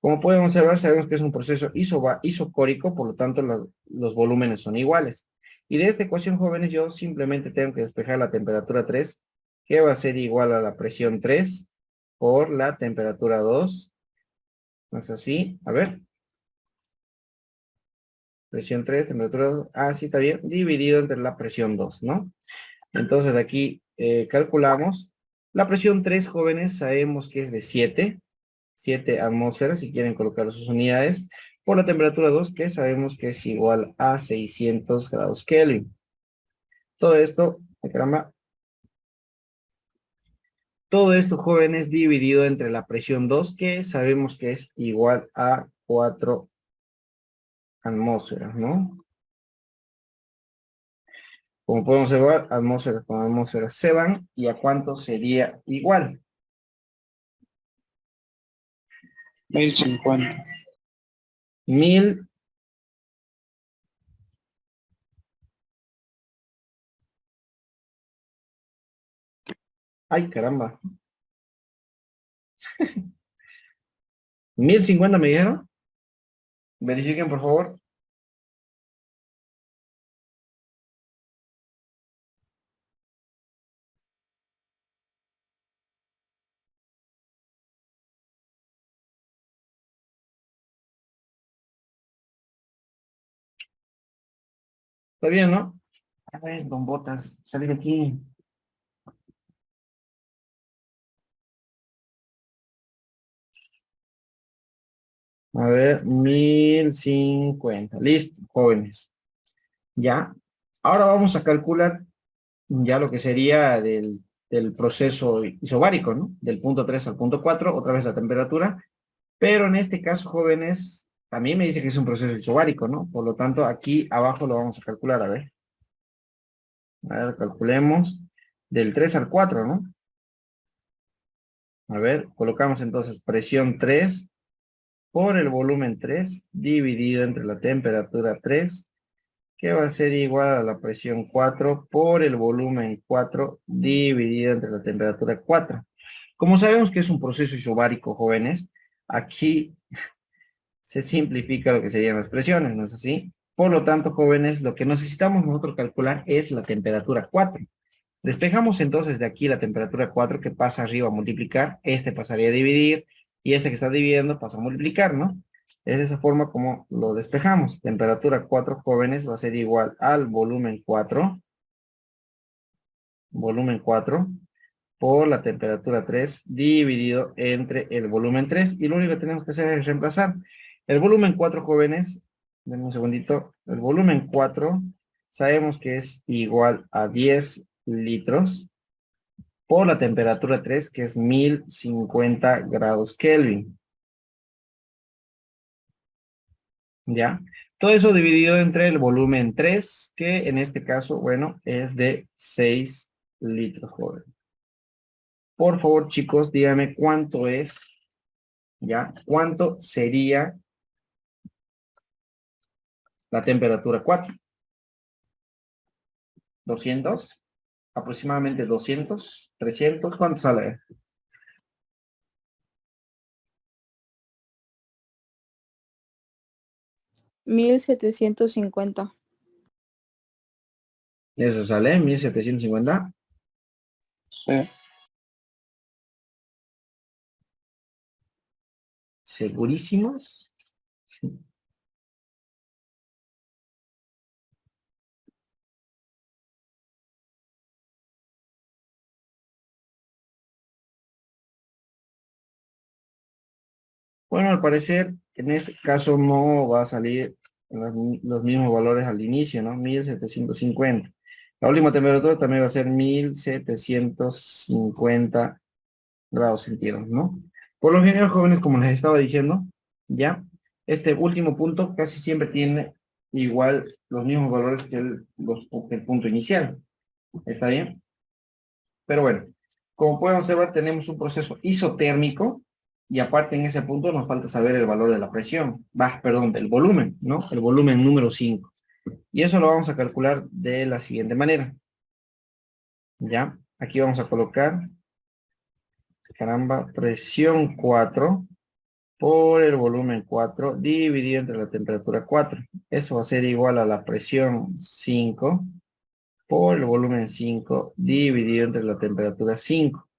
Como pueden observar, sabemos que es un proceso isocórico, por lo tanto los volúmenes son iguales. Y de esta ecuación, jóvenes, yo simplemente tengo que despejar la temperatura 3, que va a ser igual a la presión 3 por la temperatura 2. ¿No es así? A ver. Presión 3, temperatura 2. Ah, sí, está bien. Dividido entre la presión 2, ¿no? Entonces aquí calculamos. La presión 3, jóvenes, sabemos que es de 7 atmósferas, si quieren colocar sus unidades, por la temperatura 2, que sabemos que es igual a 600 grados Kelvin. Todo esto, caramba, todo esto, jóvenes, dividido entre la presión 2, que sabemos que es igual a 4 atmósferas, ¿no? Como podemos observar, atmósferas con atmósferas se van, ¿y a cuánto sería igual? 1050. 1000. Ay, caramba. 1050 me dijeron. Verifiquen, por favor. ¿Está bien, no? A ver, don Botas, salí de aquí. A ver, 1050. Listo, jóvenes. Ya. Ahora vamos a calcular ya lo que sería del proceso isobárico, ¿no? Del punto 3 al punto 4, otra vez la temperatura. Pero en este caso, jóvenes, también me dice que es un proceso isobárico, ¿no? Por lo tanto, aquí abajo lo vamos a calcular, a ver. A ver, calculemos del 3 al 4, ¿no? A ver, colocamos entonces presión 3 por el volumen 3 dividido entre la temperatura 3, que va a ser igual a la presión 4 por el volumen 4 dividido entre la temperatura 4. Como sabemos que es un proceso isobárico, jóvenes, aquí se simplifica lo que serían las presiones, ¿no es así? Por lo tanto, jóvenes, lo que necesitamos nosotros calcular es la temperatura 4. Despejamos entonces de aquí la temperatura 4 que pasa arriba a multiplicar, este pasaría a dividir, y este que está dividiendo pasa a multiplicar, ¿no? Es de esa forma como lo despejamos. Temperatura 4, jóvenes, va a ser igual al volumen 4, por la temperatura 3 dividido entre el volumen 3, y lo único que tenemos que hacer es reemplazar. El volumen 4, jóvenes, denme un segundito, el volumen 4 sabemos que es igual a 10 litros por la temperatura 3, que es 1050 grados Kelvin. ¿Ya? Todo eso dividido entre el volumen 3, que en este caso, bueno, es de 6 litros, joven. Por favor, chicos, díganme cuánto es, ¿ya? ¿Cuánto sería la temperatura 4? 200, aproximadamente 200, 300, ¿cuánto sale? $1,750. Eso sale, 1750. Sí. ¿Segurísimos? Bueno, al parecer, en este caso no va a salir los mismos valores al inicio, ¿no? 1750. La última temperatura también va a ser 1750 grados centígrados, ¿no? Por lo general, jóvenes, como les estaba diciendo, ya, este último punto casi siempre tiene igual los mismos valores que que el punto inicial. ¿Está bien? Pero bueno, como pueden observar, tenemos un proceso isotérmico, y aparte en ese punto nos falta saber el valor de la presión, perdón, del volumen, ¿no? El volumen número 5. Y eso lo vamos a calcular de la siguiente manera. ¿Ya? Aquí vamos a colocar, caramba, presión 4 por el volumen 4 dividido entre la temperatura 4. Eso va a ser igual a la presión 5 por el volumen 5 dividido entre la temperatura 5.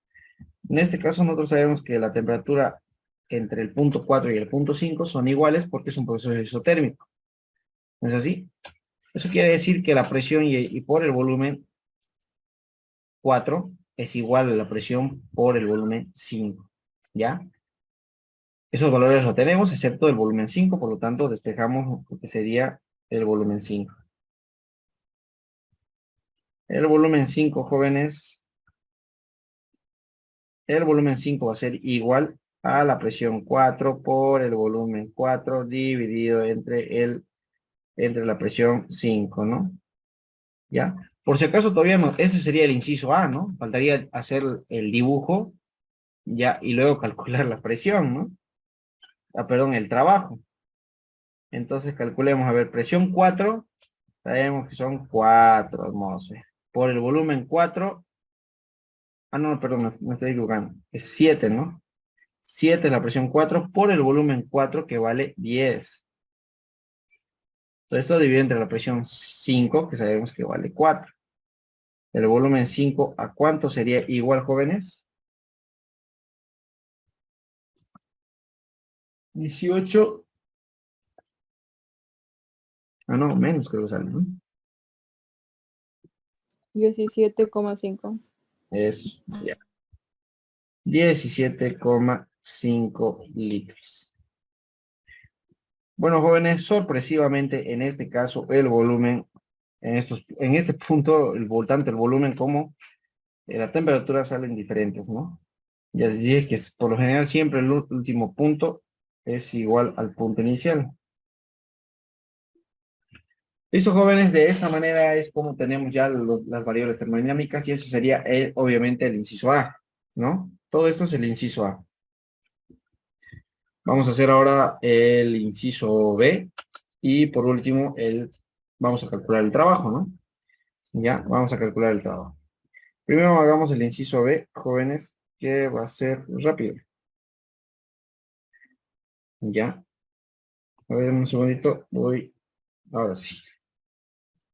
En este caso nosotros sabemos que la temperatura entre el punto 4 y el punto 5 son iguales porque es un proceso isotérmico. ¿No es así? Eso quiere decir que la presión y por el volumen 4 es igual a la presión por el volumen 5. ¿Ya? Esos valores los tenemos, excepto el volumen 5, por lo tanto despejamos lo que sería el volumen 5. El volumen 5, jóvenes, el volumen 5 va a ser igual a la presión 4 por el volumen 4 dividido entre la presión 5, ¿no? ¿Ya? Por si acaso todavía no, ese sería el inciso A, ¿no? Faltaría hacer el dibujo, ya, y luego calcular la presión, ¿no? Ah, perdón, el trabajo. Entonces calculemos, a ver, presión 4, sabemos que son 4 atmósferas. Por el volumen 4, no, perdón, me estoy equivocando, es 7, ¿no? 7 es la presión 4 por el volumen 4, que vale 10. Entonces esto divide entre la presión 5, que sabemos que vale 4. El volumen 5, ¿a cuánto sería igual, jóvenes? 18. No, menos creo que sale, ¿no? 17,5. Es, ya. 17,5 litros. Bueno, jóvenes, sorpresivamente en este caso el volumen, en este punto, tanto el volumen como la temperatura salen diferentes, ¿no? Ya les dije que por lo general siempre el último punto es igual al punto inicial. Listo, jóvenes, de esta manera es como tenemos ya las variables termodinámicas, y eso sería obviamente el inciso A, ¿no? Todo esto es el inciso A. Vamos a hacer ahora el inciso B, y por último vamos a calcular el trabajo, ¿no? Ya, vamos a calcular el trabajo. Primero hagamos el inciso B, jóvenes, que va a ser rápido. Ya. A ver, un segundito, voy, ahora sí.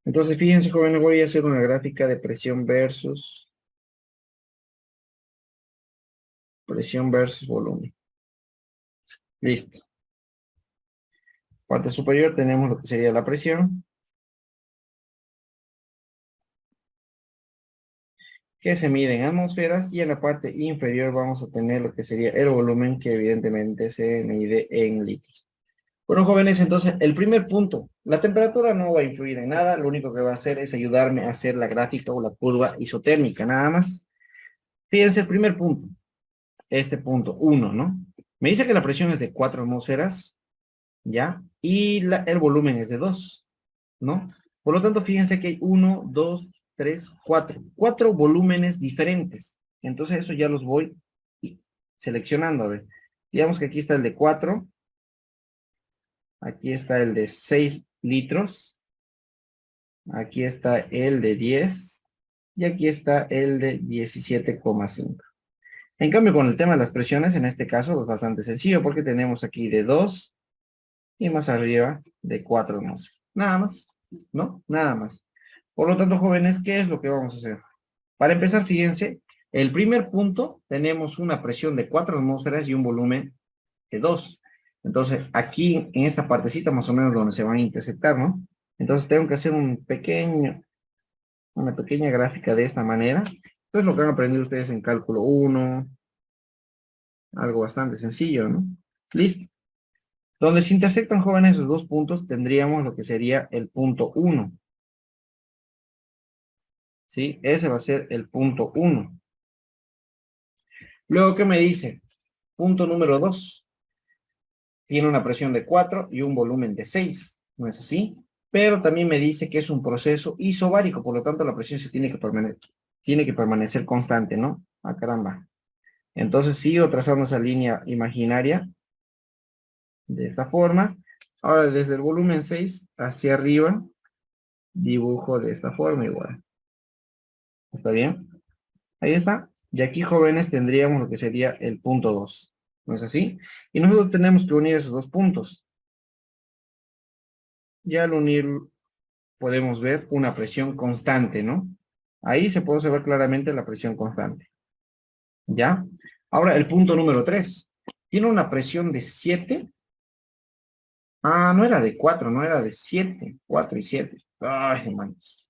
Entonces, fíjense, jóvenes, voy a hacer una gráfica de presión versus volumen. Listo. Parte superior tenemos lo que sería la presión, que se mide en atmósferas, y en la parte inferior vamos a tener lo que sería el volumen, que evidentemente se mide en litros. Bueno, jóvenes, entonces el primer punto, la temperatura no va a influir en nada, lo único que va a hacer es ayudarme a hacer la gráfica o la curva isotérmica, nada más. Fíjense, el primer punto, este punto 1, ¿no? Me dice que la presión es de 4 atmósferas, ¿ya? Y el volumen es de 2, ¿no? Por lo tanto, fíjense que hay 1, 2, 3, 4. 4 volúmenes diferentes. Entonces, eso ya los voy seleccionando. A ver, digamos que aquí está el de 4. Aquí está el de 6 litros. Aquí está el de 10. Y aquí está el de 17,5. En cambio, con el tema de las presiones, en este caso es bastante sencillo, porque tenemos aquí de 2 y más arriba de 4 atmósferas. Nada más, ¿no? Nada más. Por lo tanto, jóvenes, ¿qué es lo que vamos a hacer? Para empezar, fíjense, el primer punto tenemos una presión de 4 atmósferas y un volumen de 2. Entonces, aquí en esta partecita más o menos donde se van a intersectar, ¿no? Entonces tengo que hacer una pequeña gráfica de esta manera. Entonces, lo que han aprendido ustedes en cálculo 1, algo bastante sencillo, ¿no? Listo. Donde se intersectan, jóvenes, esos dos puntos, tendríamos lo que sería el punto 1. ¿Sí? Ese va a ser el punto 1. Luego, ¿qué me dice? Punto número 2. Tiene una presión de 4 y un volumen de 6. ¿No es así? Pero también me dice que es un proceso isobárico, por lo tanto la presión se tiene que permanecer constante, ¿no? Ah, caramba. Entonces sigo trazando esa línea imaginaria de esta forma. Ahora, desde el volumen 6 hacia arriba, dibujo de esta forma igual. ¿Está bien? Ahí está. Y aquí, jóvenes, tendríamos lo que sería el punto 2. ¿No es así? Y nosotros tenemos que unir esos dos puntos. Y al unir, podemos ver una presión constante, ¿no? Ahí se puede observar claramente la presión constante. ¿Ya? Ahora, el punto número 3. Tiene una presión de 7. Ah, no era de 4, no era de 7. 4 y 7. Ay, hermanos.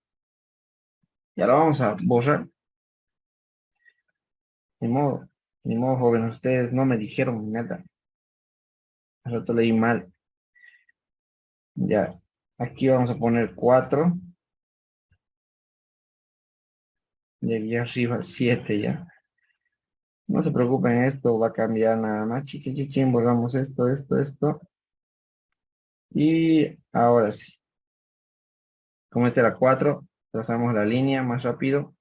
Ya lo vamos a borrar. Ni modo, jóvenes, ustedes no me dijeron nada. Al rato leí mal. Ya, aquí vamos a poner 4. Y aquí arriba 7 ya. No se preocupen, esto va a cambiar nada más. Chichichichín, borramos esto. Y ahora sí. Como este era 4, trazamos la línea más rápido.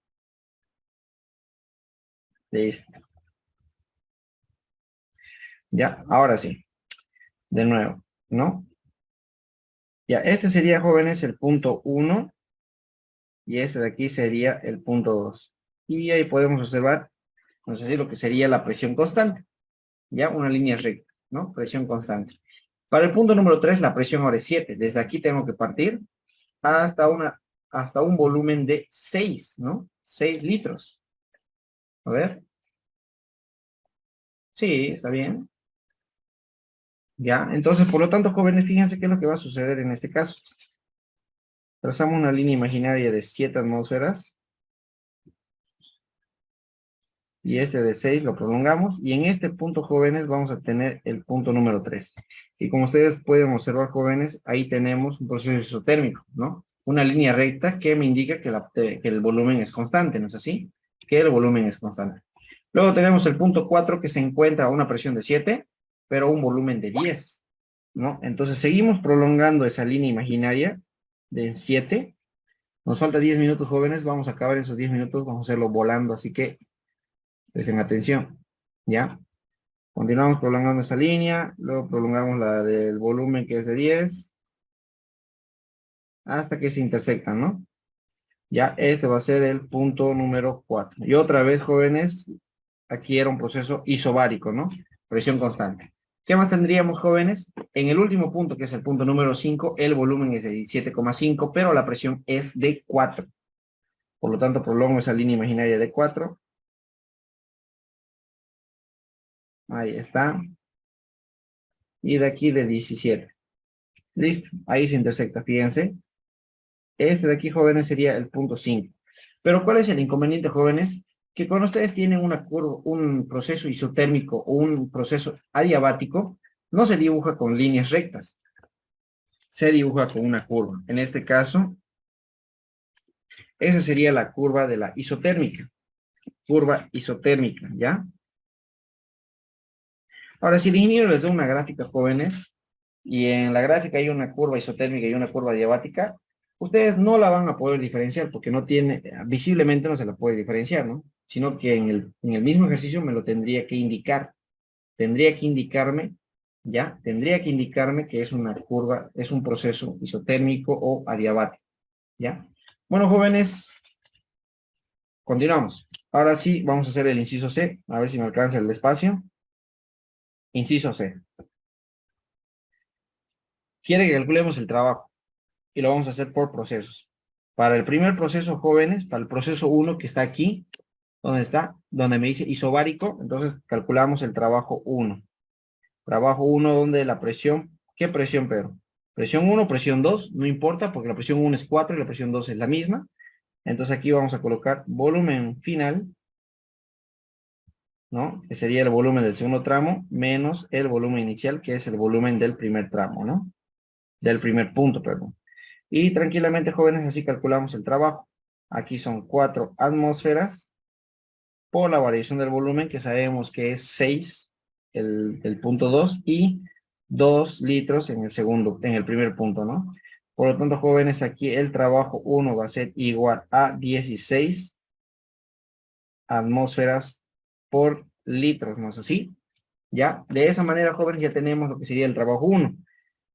Listo. Ya, ahora sí. De nuevo, ¿no? Ya, este sería, jóvenes, el punto 1. Y este de aquí sería el punto 2. Y ahí podemos observar, no sé si lo que sería la presión constante. Ya, una línea recta, ¿no? Presión constante. Para el punto número 3, la presión ahora es 7. Desde aquí tengo que partir hasta un volumen de 6, ¿no? 6 litros. A ver. Sí, está bien. Ya, entonces, por lo tanto, jóvenes, fíjense qué es lo que va a suceder en este caso. Trazamos una línea imaginaria de 7 atmósferas. Y este de 6 lo prolongamos. Y en este punto, jóvenes, vamos a tener el punto número 3. Y como ustedes pueden observar, jóvenes, ahí tenemos un proceso isotérmico, ¿no? Una línea recta que me indica que el volumen es constante, ¿no es así? Que el volumen es constante. Luego tenemos el punto 4 que se encuentra a una presión de 7, pero un volumen de 10, ¿no? Entonces seguimos prolongando esa línea imaginaria de 7. Nos falta 10 minutos, jóvenes. Vamos a acabar esos 10 minutos. Vamos a hacerlo volando, así que presten atención, ¿ya? Continuamos prolongando esa línea, luego prolongamos la del volumen que es de 10, hasta que se intersectan, ¿no? Ya este va a ser el punto número 4. Y otra vez, jóvenes, aquí era un proceso isobárico, ¿no? Presión constante. ¿Qué más tendríamos, jóvenes? En el último punto, que es el punto número 5, el volumen es de 17,5, pero la presión es de 4. Por lo tanto, prolongo esa línea imaginaria de 4. Ahí está. Y de aquí de 17. Listo. Ahí se intersecta, fíjense. Este de aquí, jóvenes, sería el punto 5. Pero ¿cuál es el inconveniente, jóvenes? Que cuando ustedes tienen una curva, un proceso isotérmico o un proceso adiabático, no se dibuja con líneas rectas. Se dibuja con una curva. En este caso, esa sería la curva de la isotérmica. Curva isotérmica, ¿ya? Ahora, si el ingeniero les da una gráfica, jóvenes, y en la gráfica hay una curva isotérmica y una curva diabática, ustedes no la van a poder diferenciar porque no tiene, visiblemente no se la puede diferenciar, ¿no? Sino que en el mismo ejercicio me lo tendría que indicar. Tendría que indicarme, ¿ya? Tendría que indicarme que es una curva, es un proceso isotérmico o adiabático, ¿ya? Bueno, jóvenes, continuamos. Ahora sí, vamos a hacer el inciso C, a ver si me alcanza el espacio. Inciso C. Quiere que calculemos el trabajo y lo vamos a hacer por procesos. Para el primer proceso, jóvenes, para el proceso 1 que está aquí, ¿dónde está? Donde me dice isobárico, entonces calculamos el trabajo 1. Trabajo 1 donde la presión, ¿qué presión, Pedro? Presión 1, presión 2, no importa porque la presión 1 es 4 y la presión 2 es la misma. Entonces aquí vamos a colocar volumen final, ¿no? Que sería el volumen del segundo tramo menos el volumen inicial, que es el volumen del primer tramo, ¿no? Del primer punto, perdón. Y tranquilamente, jóvenes, así calculamos el trabajo. Aquí son 4 atmósferas por la variación del volumen, que sabemos que es 6, el punto 2, y 2 litros en el segundo, en el primer punto, ¿no? Por lo tanto, jóvenes, aquí el trabajo 1 va a ser igual a 16 atmósferas por litros, ¿no es así? Ya, de esa manera, jóvenes, ya tenemos lo que sería el trabajo 1.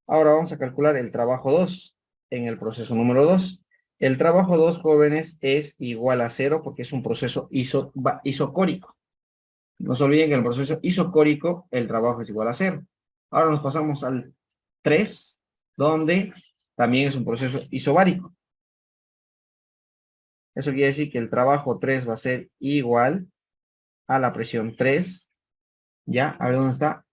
Ahora vamos a calcular el trabajo 2 en el proceso número 2. El trabajo 2, jóvenes, es igual a 0 porque es un proceso isocórico. No se olviden que en el proceso isocórico el trabajo es igual a 0. Ahora nos pasamos al 3, donde también es un proceso isobárico. Eso quiere decir que el trabajo 3 va a ser igual a la presión 3. ¿Ya? A ver dónde está.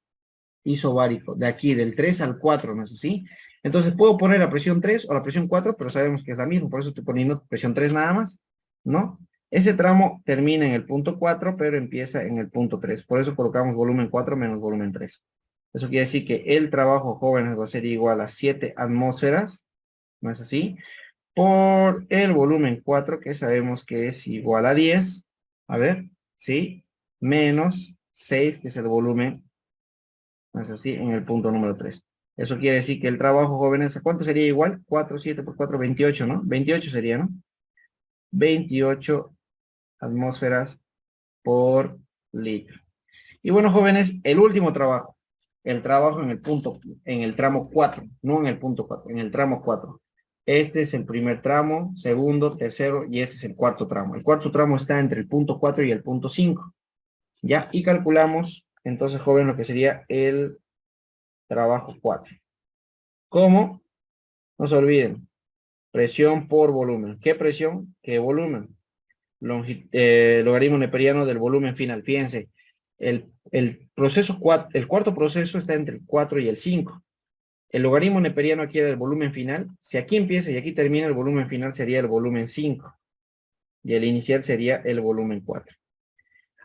Isobárico. De aquí, del 3 al 4, ¿no es así? Entonces puedo poner la presión 3 o la presión 4, pero sabemos que es la misma, por eso estoy poniendo presión 3 nada más, ¿no? Ese tramo termina en el punto 4, pero empieza en el punto 3. Por eso colocamos volumen 4 menos volumen 3. Eso quiere decir que el trabajo, jóvenes, va a ser igual a 7 atmósferas, ¿no es así? Por el volumen 4, que sabemos que es igual a 10. A ver, ¿sí? Menos 6, que es el volumen, ¿no es así? En el punto número 3. Eso quiere decir que el trabajo, jóvenes, ¿a cuánto sería igual? 4, 7 por 4, 28, ¿no? 28 sería, ¿no? 28 atmósferas por litro. Y bueno, jóvenes, el último trabajo. El trabajo en el punto, en el tramo 4, no en el punto 4, en el tramo 4. Este es el primer tramo, segundo, tercero, y este es el cuarto tramo. El cuarto tramo está entre el punto 4 y el punto 5. ¿Ya? Y calculamos, entonces, jóvenes, lo que sería el trabajo 4. ¿Cómo? No se olviden. Presión por volumen. ¿Qué presión? ¿Qué volumen? Logaritmo neperiano del volumen final. Fíjense, el proceso el cuarto proceso está entre el 4 y el 5. El logaritmo neperiano aquí del volumen final, si aquí empieza y aquí termina, el volumen final sería el volumen 5. Y el inicial sería el volumen 4.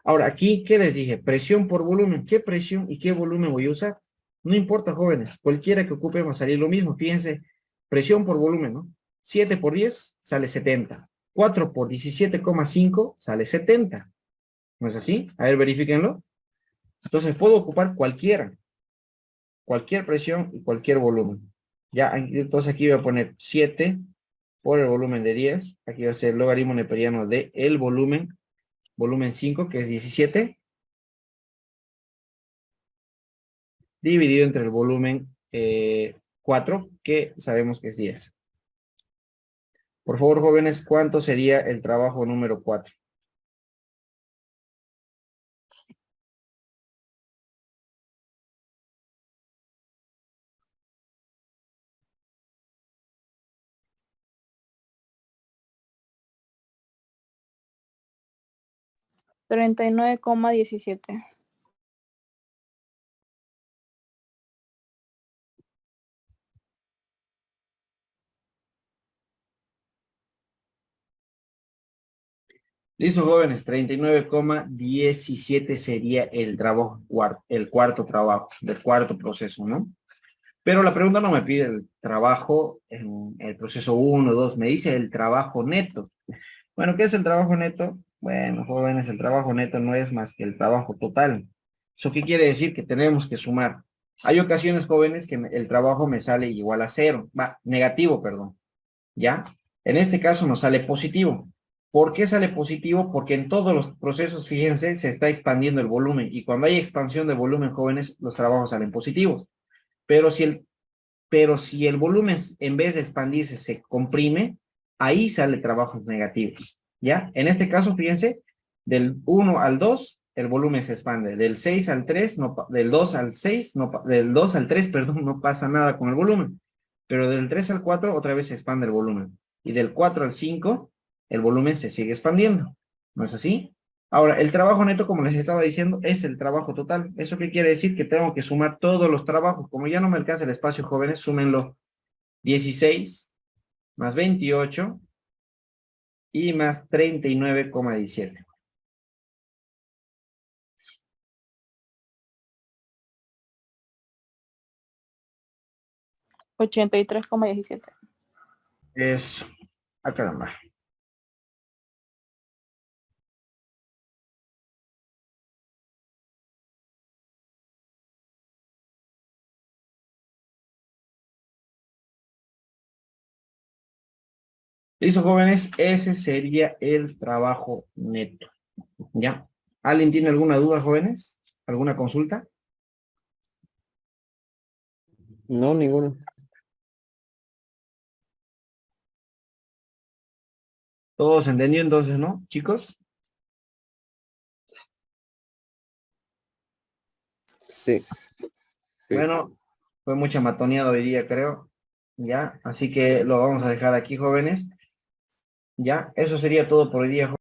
Ahora, aquí, ¿qué les dije? Presión por volumen. ¿Qué presión y qué volumen voy a usar? No importa, jóvenes. Cualquiera que ocupe va a salir lo mismo. Fíjense, presión por volumen, ¿no? 7 por 10 sale 70. 4 por 17,5 sale 70. ¿No es así? A ver, verifíquenlo. Entonces, puedo ocupar cualquier presión y cualquier volumen. Ya, entonces aquí voy a poner 7 por el volumen de 10. Aquí va a ser el logaritmo neperiano de el volumen 5, que es 17, dividido entre el volumen 4, que sabemos que es 10. Por favor, jóvenes, ¿cuánto sería el trabajo número 4? 39,17. Listo, jóvenes, 39,17 sería el trabajo, el cuarto trabajo, del cuarto proceso, ¿no? Pero la pregunta no me pide el trabajo en el proceso 1, 2, me dice el trabajo neto. Bueno, ¿qué es el trabajo neto? Bueno, jóvenes, el trabajo neto no es más que el trabajo total. ¿Eso qué quiere decir? Que tenemos que sumar. Hay ocasiones, jóvenes, que el trabajo me sale igual a cero, negativo, perdón, ¿ya? En este caso nos sale positivo. ¿Por qué sale positivo? Porque en todos los procesos, fíjense, se está expandiendo el volumen y cuando hay expansión de volumen, jóvenes, los trabajos salen positivos. Pero si el volumen en vez de expandirse se comprime, ahí sale trabajos negativos, ¿ya? En este caso, fíjense, del 1 al 2, el volumen se expande. Del 6 al 3, del 2 al 6, del 2 al 3, perdón, no pasa nada con el volumen. Pero del 3 al 4, otra vez se expande el volumen. Y del 4 al 5, el volumen se sigue expandiendo. ¿No es así? Ahora, el trabajo neto, como les estaba diciendo, es el trabajo total. ¿Eso qué quiere decir? Que tengo que sumar todos los trabajos. Como ya no me alcanza el espacio, jóvenes, súmenlo. 16 más 28 y más 39,17. $83,17. Eso. Ah, caramba. Listo, jóvenes, ese sería el trabajo neto. ¿Ya? ¿Alguien tiene alguna duda, jóvenes? ¿Alguna consulta? No, ninguno. ¿Todos entendió entonces, no, chicos? Sí. Bueno, fue mucha matoneada hoy día, creo. ¿Ya? Así que lo vamos a dejar aquí, jóvenes. ¿Ya? Eso sería todo por hoy día, jóvenes.